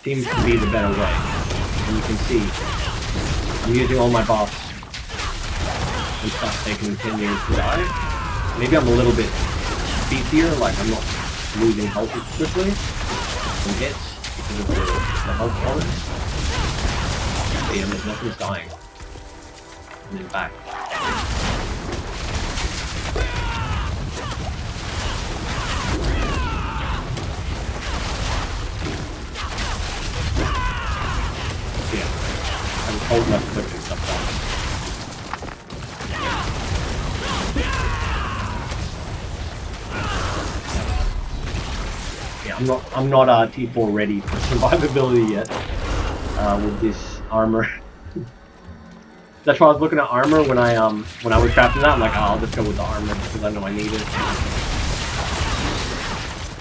seems to be the better way. And you can see, I'm using all my buffs and stuff taking 10 years to die. Maybe I'm a little bit beefier, like I'm not losing health as quickly from hits because of the health bonus. Yeah, there's nothing's dying. And then back. Yeah, I'm hold left click and stuff down. Yeah, I'm not T4 ready for survivability yet with this armor. That's why I was looking at armor when I was crafting that. I'm like, oh, I'll just go with the armor because I know I need it.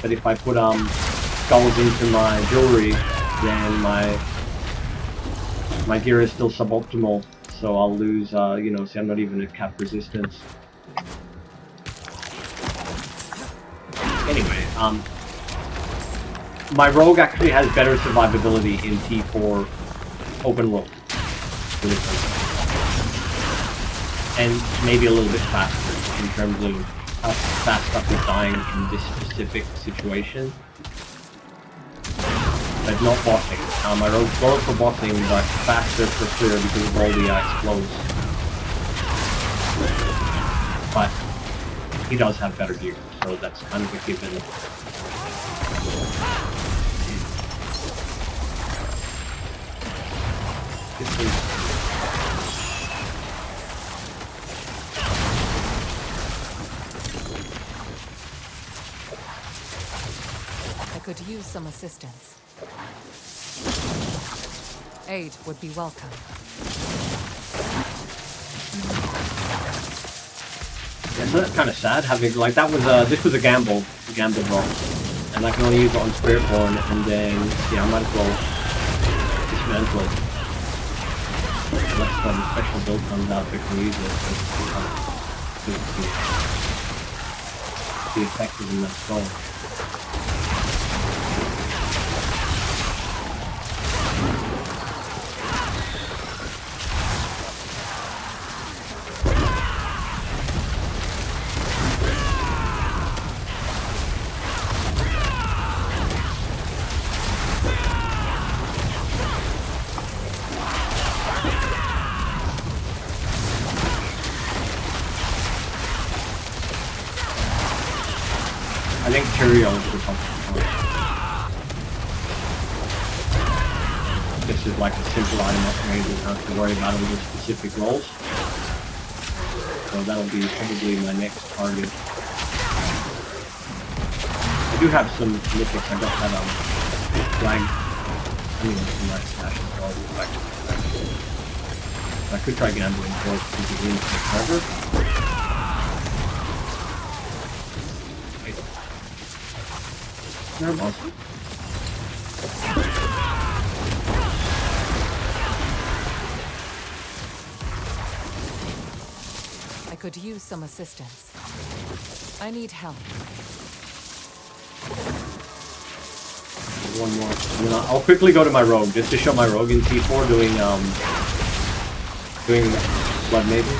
But if I put skulls into my jewelry, then my gear is still suboptimal, so I'll lose. You know, see, I'm not even at cap resistance. Anyway, my rogue actually has better survivability in T4 open world. And maybe a little bit faster in terms of how fast stuff is dying in this specific situation. But not bossing. My rogue's slower for bossing, but faster for clear because of all the explodes. But he does have better gear, so that's kind of a given. I could use some assistance. Aid would be welcome. Yeah, so that's kind of sad having, like, that was this was a gamble roll, and I can only use it on Spiritborn, and then yeah, I might as well dismantle it. Unless some special build comes out that can use it, to be effective in that skull. I think Cheerio is the function. This is like a simple item upgrade, you don't have to worry about it with specific rolls. So that'll be probably my next target. I do have some mythics. I got that flag. I mean, some nice stash as well. I could try gambling for it to begin the server. There, boss. I could use some assistance. I need help. One more. And then I'll quickly go to my rogue just to show my rogue in T4 doing Blood Maiden.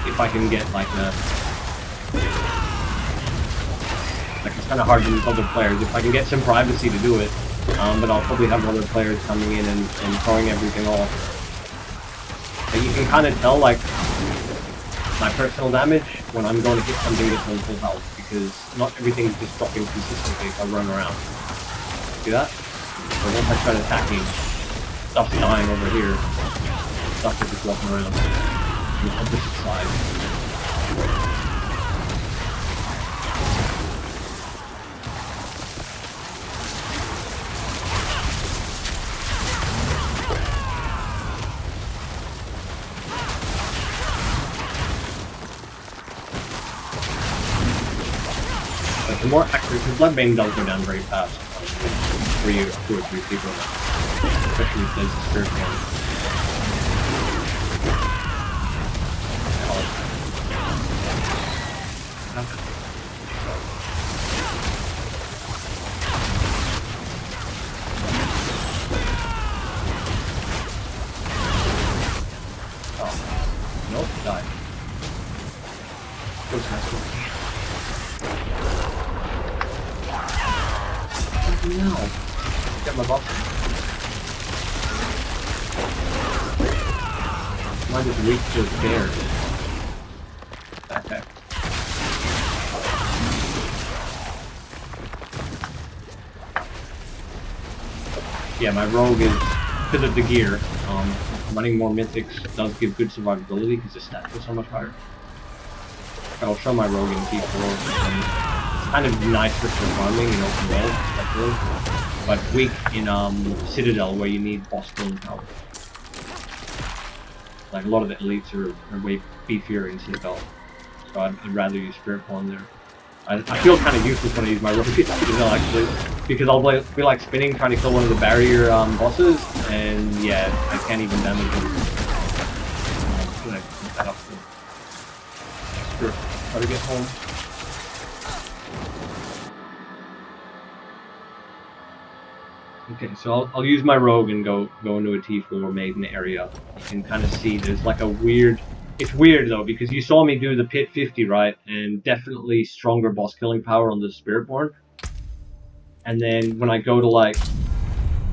If I can get like a. Like, it's kind of hard to use other players. If I can get some privacy to do it, but I'll probably have other players coming in and throwing everything off. But you can kind of tell, like, my personal damage when I'm going to hit something that's on full health, because not everything is just dropping consistently if I run around. See that? So once I start attacking, Stuff's dying over here. Stuff is just walking around on the opposite side. The more accurate, because Bloodbane does go down very fast for you, 2 or 3 people, especially if there's the Spiritborn. Oh, nope, died. What's that? No. Get my box. Mine just reached to bears. Okay. Yeah, my rogue is, because of the gear, running more mythics does give good survivability because the stats are so much higher. I'll show my rogue in T4. Kind of nice for farming, you know, from world, especially, but weak in Citadel where you need boss killing power. Like a lot of the elites are way beefier in Citadel, so I'd rather use Spiritborn there. I feel kind of useless when I use my rogue in Citadel actually, because I'll be like spinning trying to kill one of the barrier bosses, and yeah, I can't even damage them. I'm gonna put that up to try to get home. Okay, so I'll use my rogue and go into a T4 maiden area. You can kind of see there's like a weird... It's weird though, because you saw me do the pit 50, right? And definitely stronger boss killing power on the Spiritborn. And then when I go to like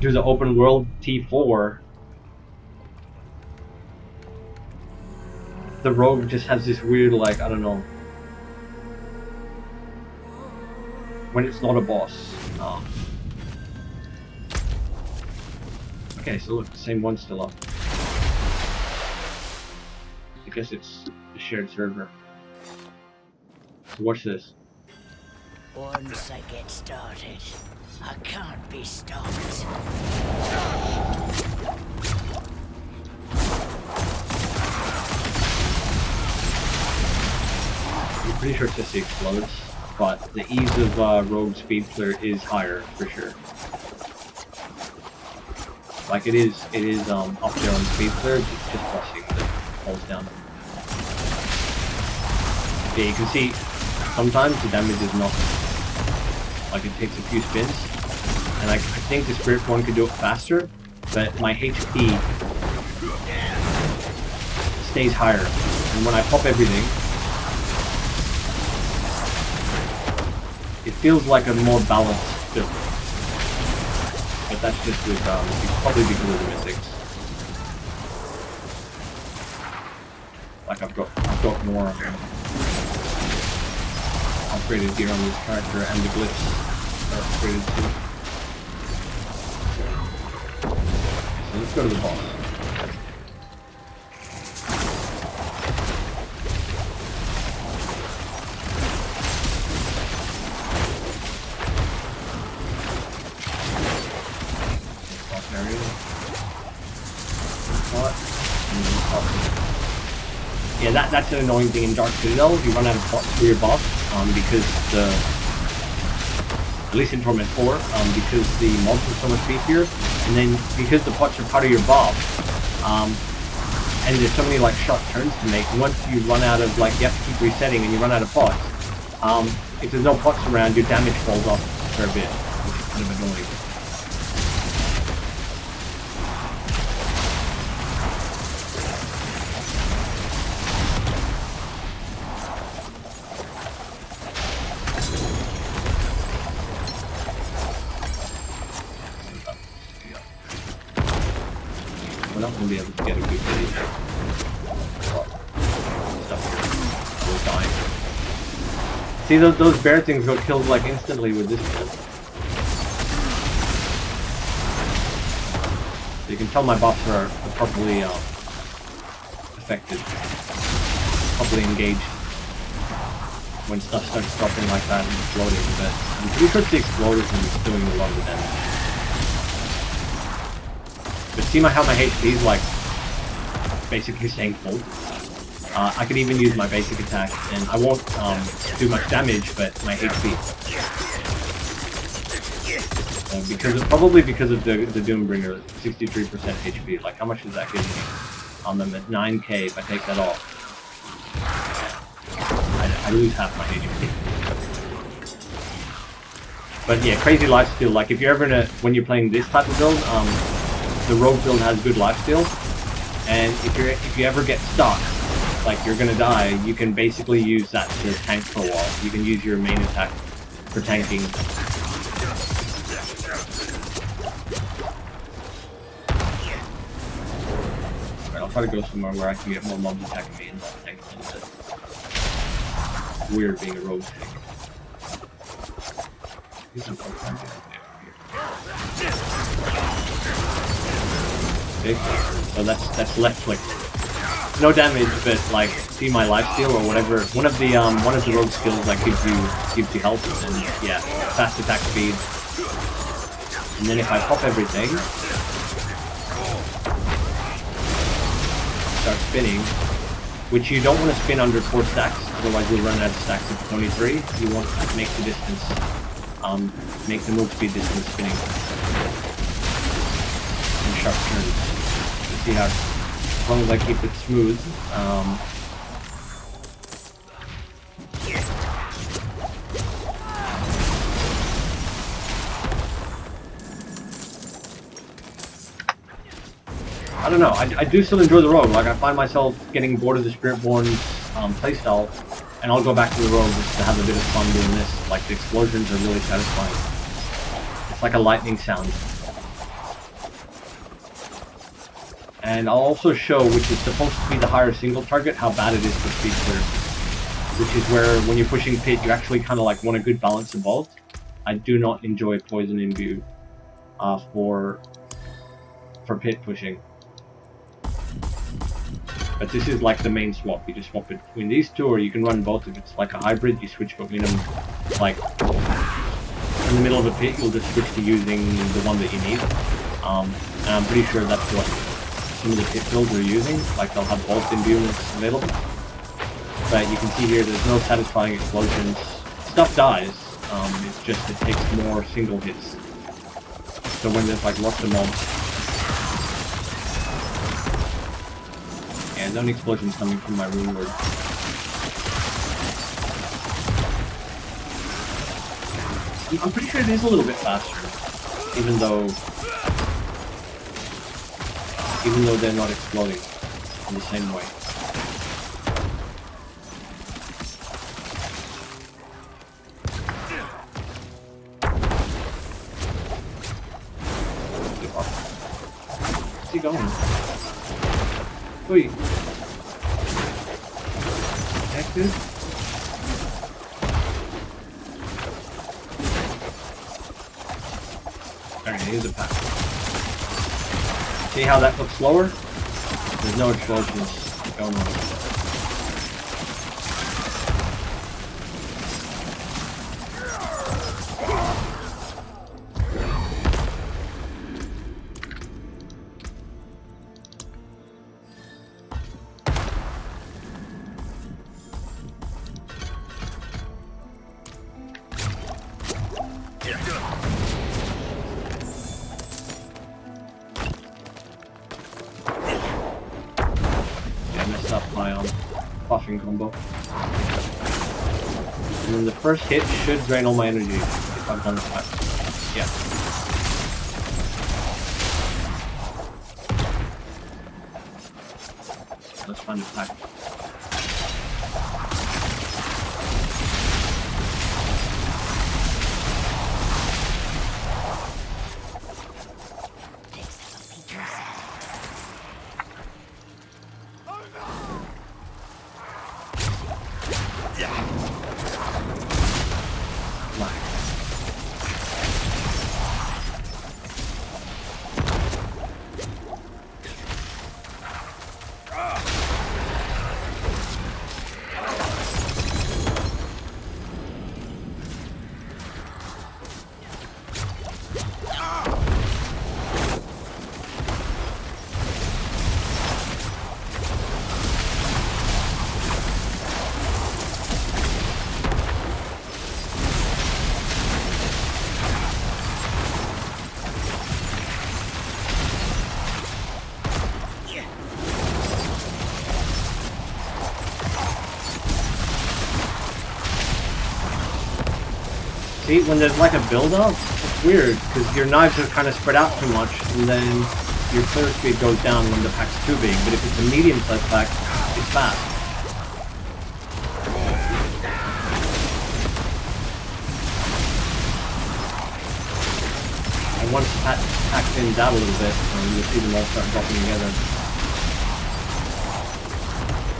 do the open world T4, the rogue just has this weird, like, I don't know, when it's not a boss. Okay, so look, the same one's still up. I guess it's a shared server. So watch this. Once I get started, I can't be stopped. I'm pretty sure it just explodes, but the ease of rogue speed clear is higher for sure. Like it is up there on speed clear, just watching that falls down. Yeah, you can see sometimes the damage is not, like it takes a few spins, and I think the Spiritborn could do it faster, but my HP stays higher, and when I pop everything, it feels like a more balanced build. But that's just with, probably because of the mythics. Like I've got more upgraded gear on this character, and the glyphs are upgraded too. So let's go to the boss. Yeah, that's an annoying thing in Dark Citadel. You run out of pots for your boss, because at least in Torment 4, because the mobs are so much beefier, and then because the pots are part of your buff, and there's so many like sharp turns to make. Once you run out of, like, you have to keep resetting, and you run out of pots. If there's no pots around, your damage falls off for a bit, which is kind of annoying. We're not going to be able to get a good video. Stuff here. We're dying. See, those bear things got killed like instantly with this build. can tell my buffs are properly affected, properly engaged when stuff starts dropping like that and exploding. But I'm pretty sure it's the explosion that's doing a lot of the damage. But see how my HP is like basically staying full. I could even use my basic attack and I won't do much damage, but my HP. Probably because of the Doombringer, 63% HP. Like, how much does that give me on them at 9k if I take that off? I lose half my HP. But yeah, crazy lifesteal. Like, if you're ever when you're playing this type of build, the rogue build has good lifesteal, and if you ever get stuck, like you're gonna die, you can basically use that to tank for a while. You can use your main attack for tanking. Alright, I'll try to go somewhere where I can get more mobs attacking me and not tank instead. Weird being a rogue tank. Okay, so that's left click. No damage, but like, see my lifesteal or whatever. One of the rogue skills that gives you health, and yeah, fast attack speed. And then if I pop everything, start spinning, which you don't want to spin under 4 stacks, otherwise you'll run out of stacks of 23. You want to make the distance, make the move speed distance spinning. And sharp turns. You see how, as long as I keep it smooth, I don't know, I do still enjoy the rogue. Like, I find myself getting bored of the Spiritborn playstyle, and I'll go back to the rogue just to have a bit of fun doing this. Like, the explosions are really satisfying. It's like a lightning sound. And I'll also show, which is supposed to be the higher single target, how bad it is for speed clear. Which is where, when you're pushing pit, you actually kind of like want a good balance of both. I do not enjoy poison in view for pit pushing. But this is like the main swap. You just swap it between these two, or you can run both. If it's like a hybrid, you switch between them. Like, in the middle of a pit, you'll just switch to using the one that you need. And I'm pretty sure that's what some of the pit builds are using. Like, they'll have both in view available. But you can see here, there's no satisfying explosions. Stuff dies. It's just, it takes more single hits. So when there's like lots of mobs, and no explosions coming from my rune word. I'm pretty sure it is a little bit faster, even though they're not exploding in the same way. Where's he going? Wait. Active? Alright, here's a path. See how that looks slower? There's no explosions going on. Combo. And then the first hit should drain all my energy if I've done it fast. Yeah. Let's find a pack. See, when there's like a build-up, it's weird, because your knives are kind of spread out too much, and then your clear speed goes down when the pack's too big, but if it's a medium-sized pack, it's fast. And once the pack thins out a little bit, you'll see them all start dropping together.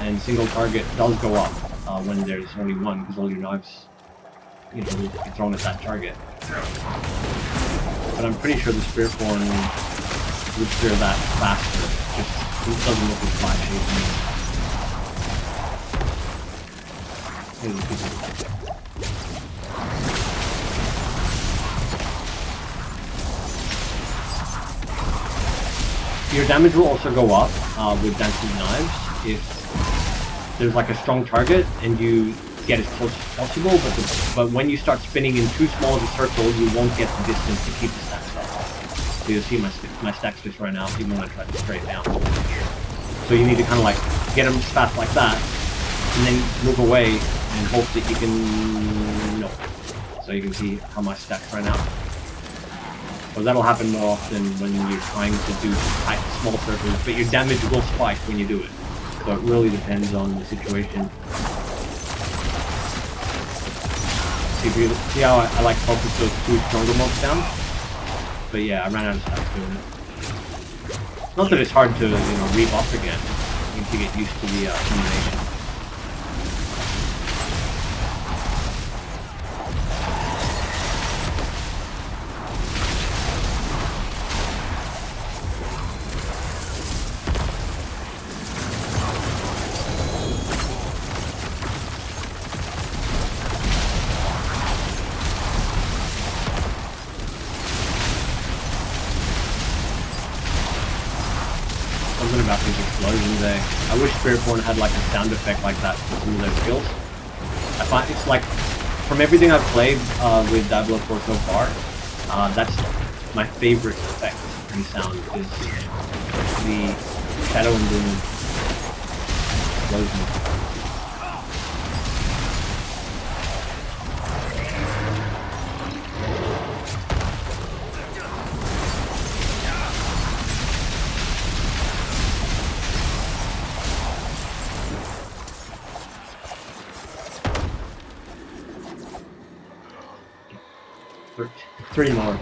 And single target does go up when there's only one, because all your knives, you know, get thrown at that target. But I'm pretty sure the Spiritborn would clear that faster. Just it doesn't look as flashy to me. Here's a piece of that. Your damage will also go up with dancing knives if there's like a strong target and you get as close as possible, but when you start spinning in too small of a circle, you won't get the distance to keep the stacks up. So you'll see my stacks just run out even when I try to straight down. So you need to kind of like get them fast like that, and then move away and hope that you can, no. So you can see how my stacks run out. So that'll happen more often when you're trying to do tight, small circles, but your damage will spike when you do it. So it really depends on the situation. See how I like focus those two stronger mobs down? But yeah, I ran out of stacks doing it. Not that it's hard to, you know, reap up again. You need to get used to the combination. About these explosions, I wish Spiritborn had like a sound effect like that for some of their skills. I find it's like, from everything I've played with Diablo 4 so far, that's my favorite effect and sound is the Shadow and Doom explosion. Three more.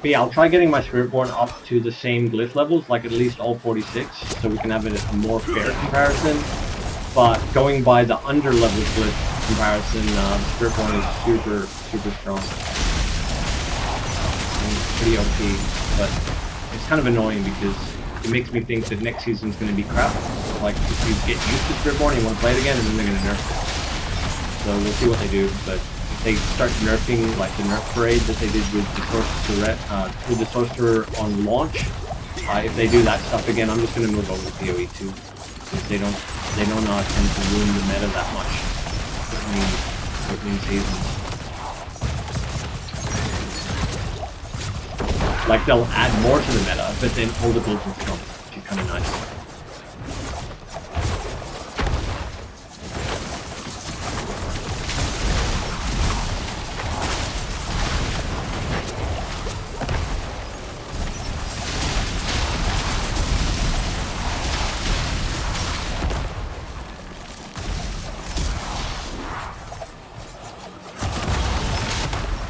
But yeah, I'll try getting my Spiritborn up to the same glyph levels, like at least all 46, so we can have a more fair comparison. But going by the under-level glyph comparison, Spiritborn is super strong. And pretty OP, but it's kind of annoying because it makes me think that next season's going to be crap. Like, if you get used to Spiritborn, you want to play it again, and then they're going to nerf it. So we'll see what they do, but they start nerfing like the nerf parade that they did with the Sorcerer on launch. If they do that stuff again, I'm just going to move over to PoE 2 because they don't tend to ruin the meta that much between seasons. Like they'll add more to the meta, but then all the builds will come, which is kind of nice.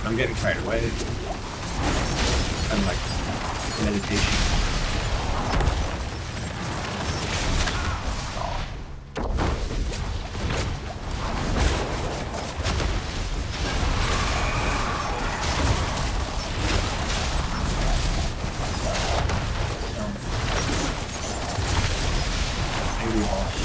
I'm getting carried away. Kind of like meditation. Really harsh.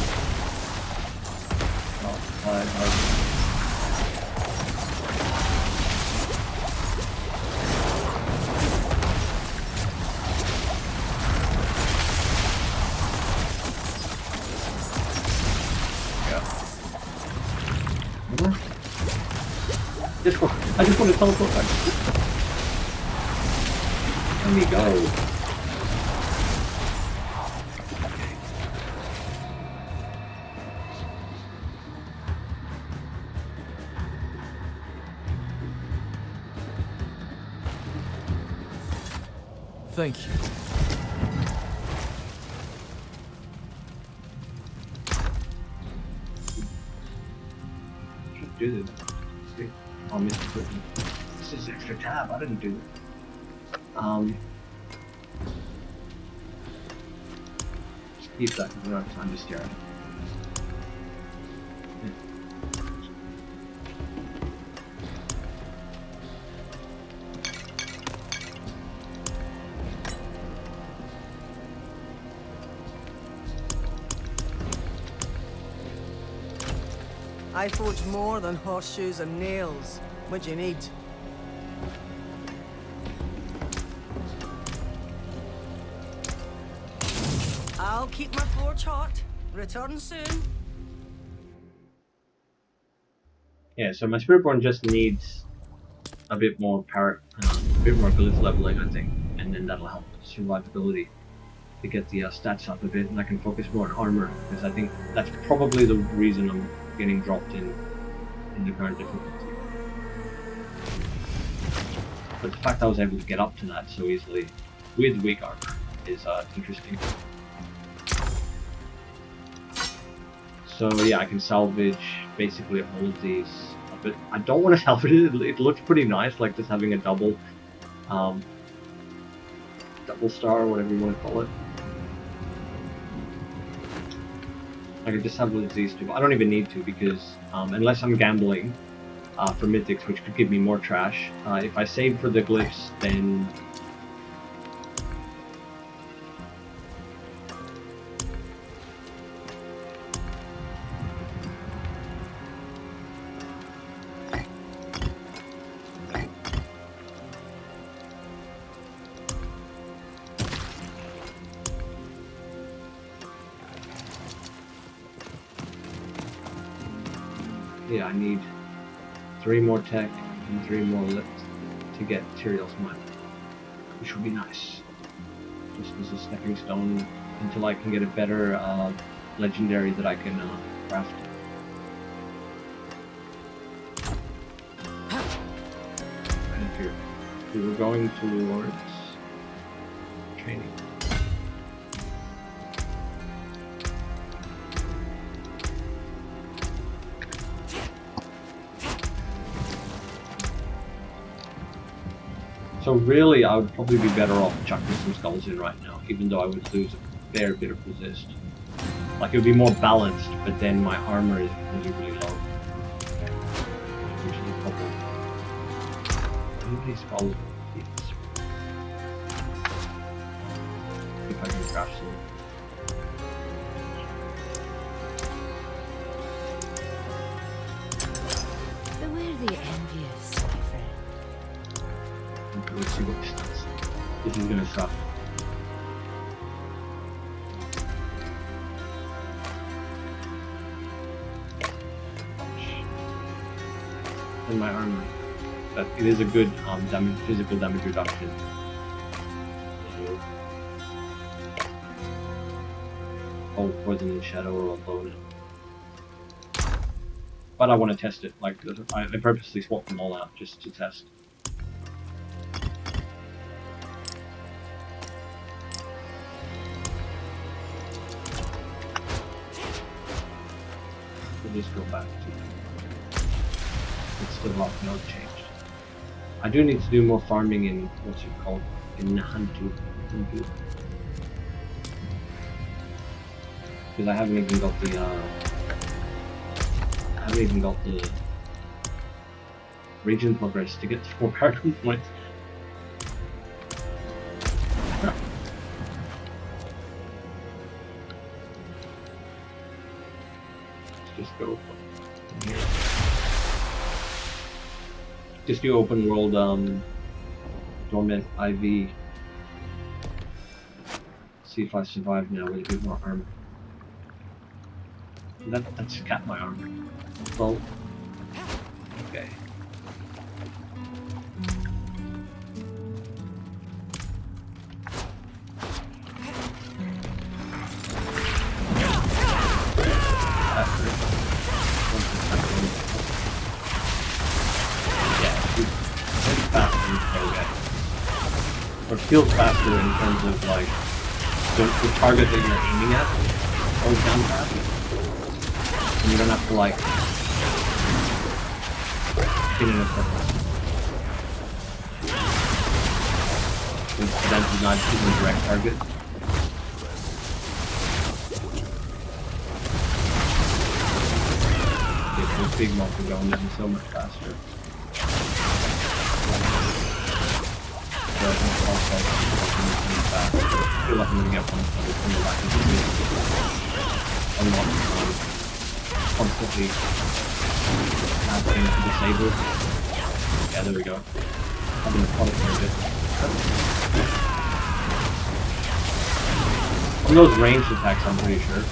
I just want to teleport back. Let me go. Thank you. Should do this. See? Oh, missed equipment. This is extra tab. I didn't do it. Just keep that because I don't have time to stare at it. I forge more than horseshoes and nails. What do you need? I'll keep my forge hot. Return soon. Yeah, so my Spiritborn just needs a bit more glyph leveling, I think, and then that'll help survivability to get the stats up a bit, and I can focus more on armor, because I think that's probably the reason I'm getting dropped in the current difficulty. But the fact I was able to get up to that so easily with weak armor is interesting. So yeah, I can salvage basically all of these, but I don't want to salvage it. It looks pretty nice, like just having a double star, whatever you want to call it. I could just salvage these two, but I don't even need to, because unless I'm gambling for mythics, which could give me more trash, if I save for the glyphs, then yeah, I need 3 more tech and 3 more lift to get materials mined, which would be nice. Just as a stepping stone until I can get a better legendary that I can craft. And here, we were going towards training. So really, I would probably be better off chucking some skulls in right now, even though I would lose a fair bit of resist. Like, it would be more balanced, but then my armor is really, really low. Which is a problem. How many skulls? If I can craft some. Beware the envious, my friend. Let's see what this does. This is gonna suck. And my armor. But it is a good physical damage reduction. So, hold poison in shadow or alone. But I want to test it. Like, I purposely swapped them all out just to test. Just go back to it's still not changed. I do need to do more farming in what's it called? In Hantu. Because I haven't even got the region progress to get 4 paragon points. just go from here. Just do open world Dormant IV. See if I survive now with a bit more armor. Let's cap my armor. Well, okay. Or feels faster in terms of like the target that you're aiming at goes down fast. And you don't have to like hitting a purpose. Then to not shoot a direct target. Get those big monsters going down so much faster. I feel like I'm gonna get one from the back of the I'm not constantly asking to disable. Yeah, there we go. I'm gonna pop it for a bit. On those ranged attacks, I'm pretty sure.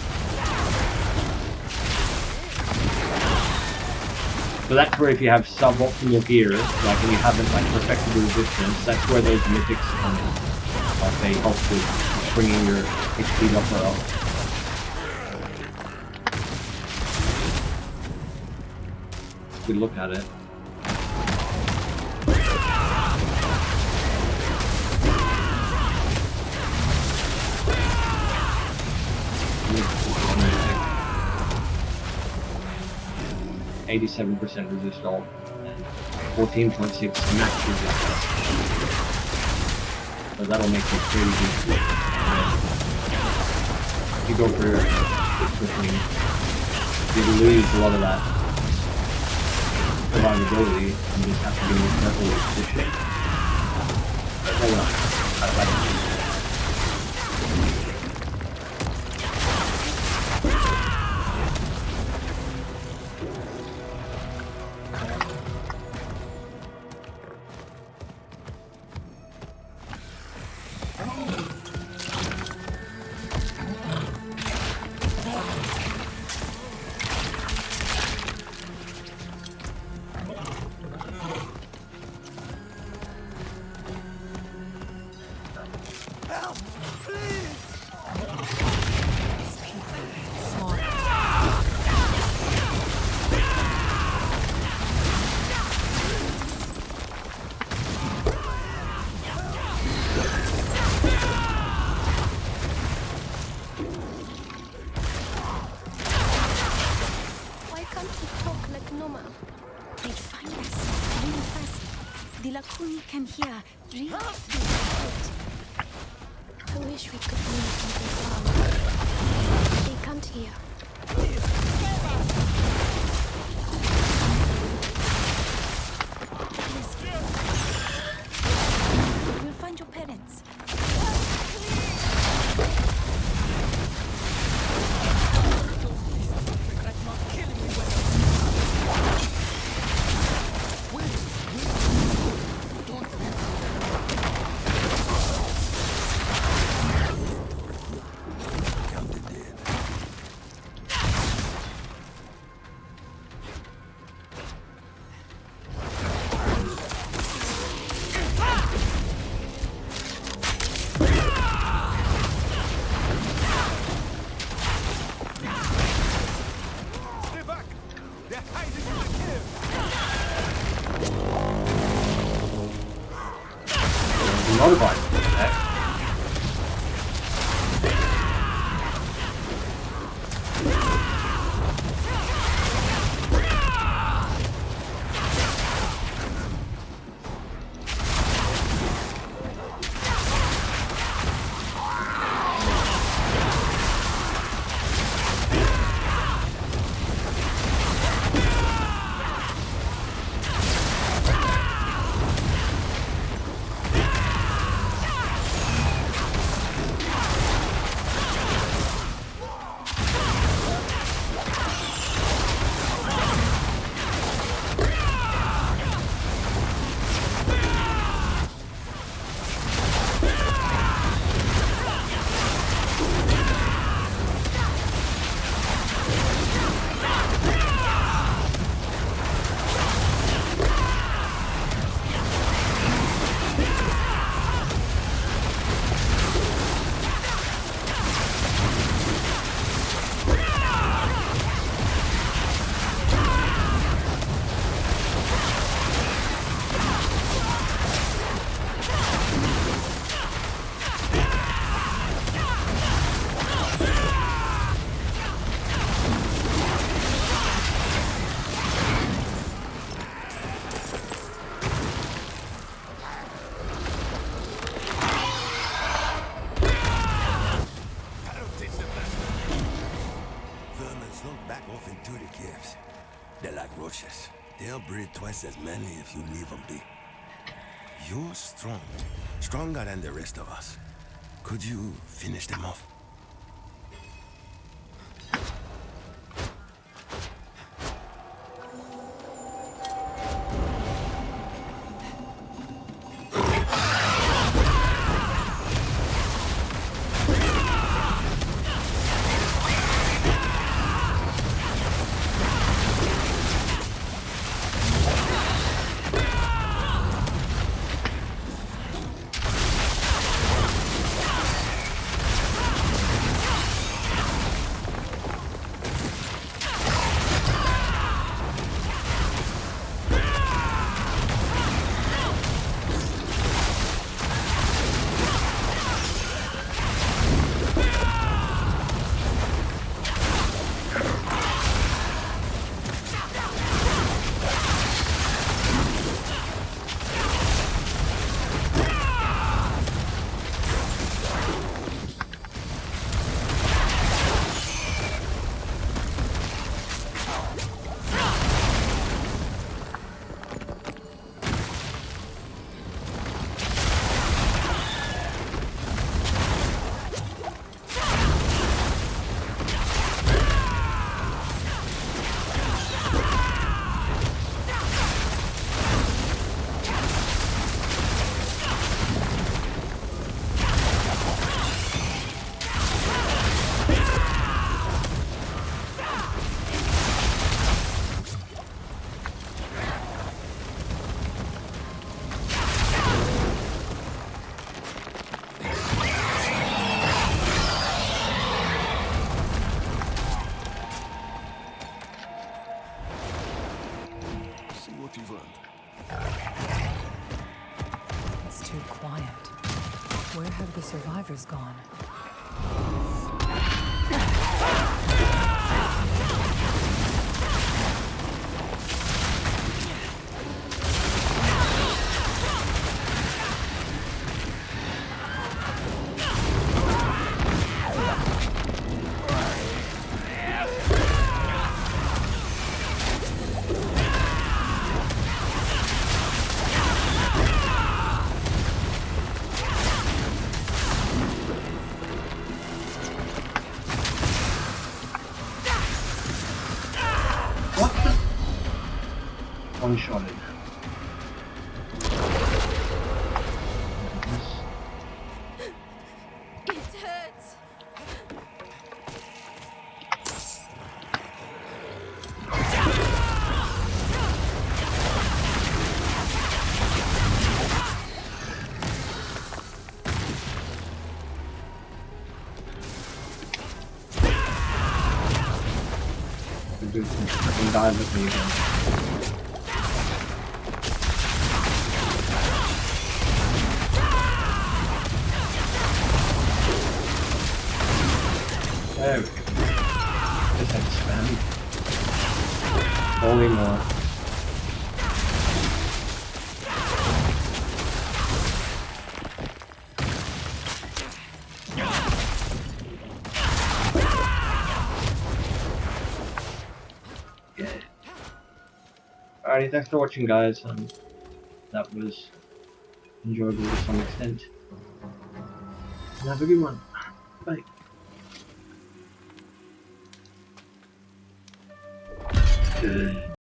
So that's where if you have suboptimal gear, like when you haven't like perfected the resistance, that's where those mythics come in. Like they help with bringing your HP up or up. If we look at it. .87% resist all, and 14.6 max resistance. So that'll make it crazy. If you go for switching, you lose a lot of that survivability and just have to be more careful with switching. But hold on. Can hear really good. I wish we could communicate as well. They can't hear. We'll find your parents. both intuitive gifts. They're like roaches. They'll breed twice as many if you leave them be. You're strong. Stronger than the rest of us. Could you finish them off? It's too quiet. Where have the survivors gone? One-shotted. It hurts. Dude, freaking died with me again. There we go. Just had to spam. Only more. Yeah. Alrighty, thanks for watching, guys. That was enjoyable to some extent. And have a good one. Bye. Good.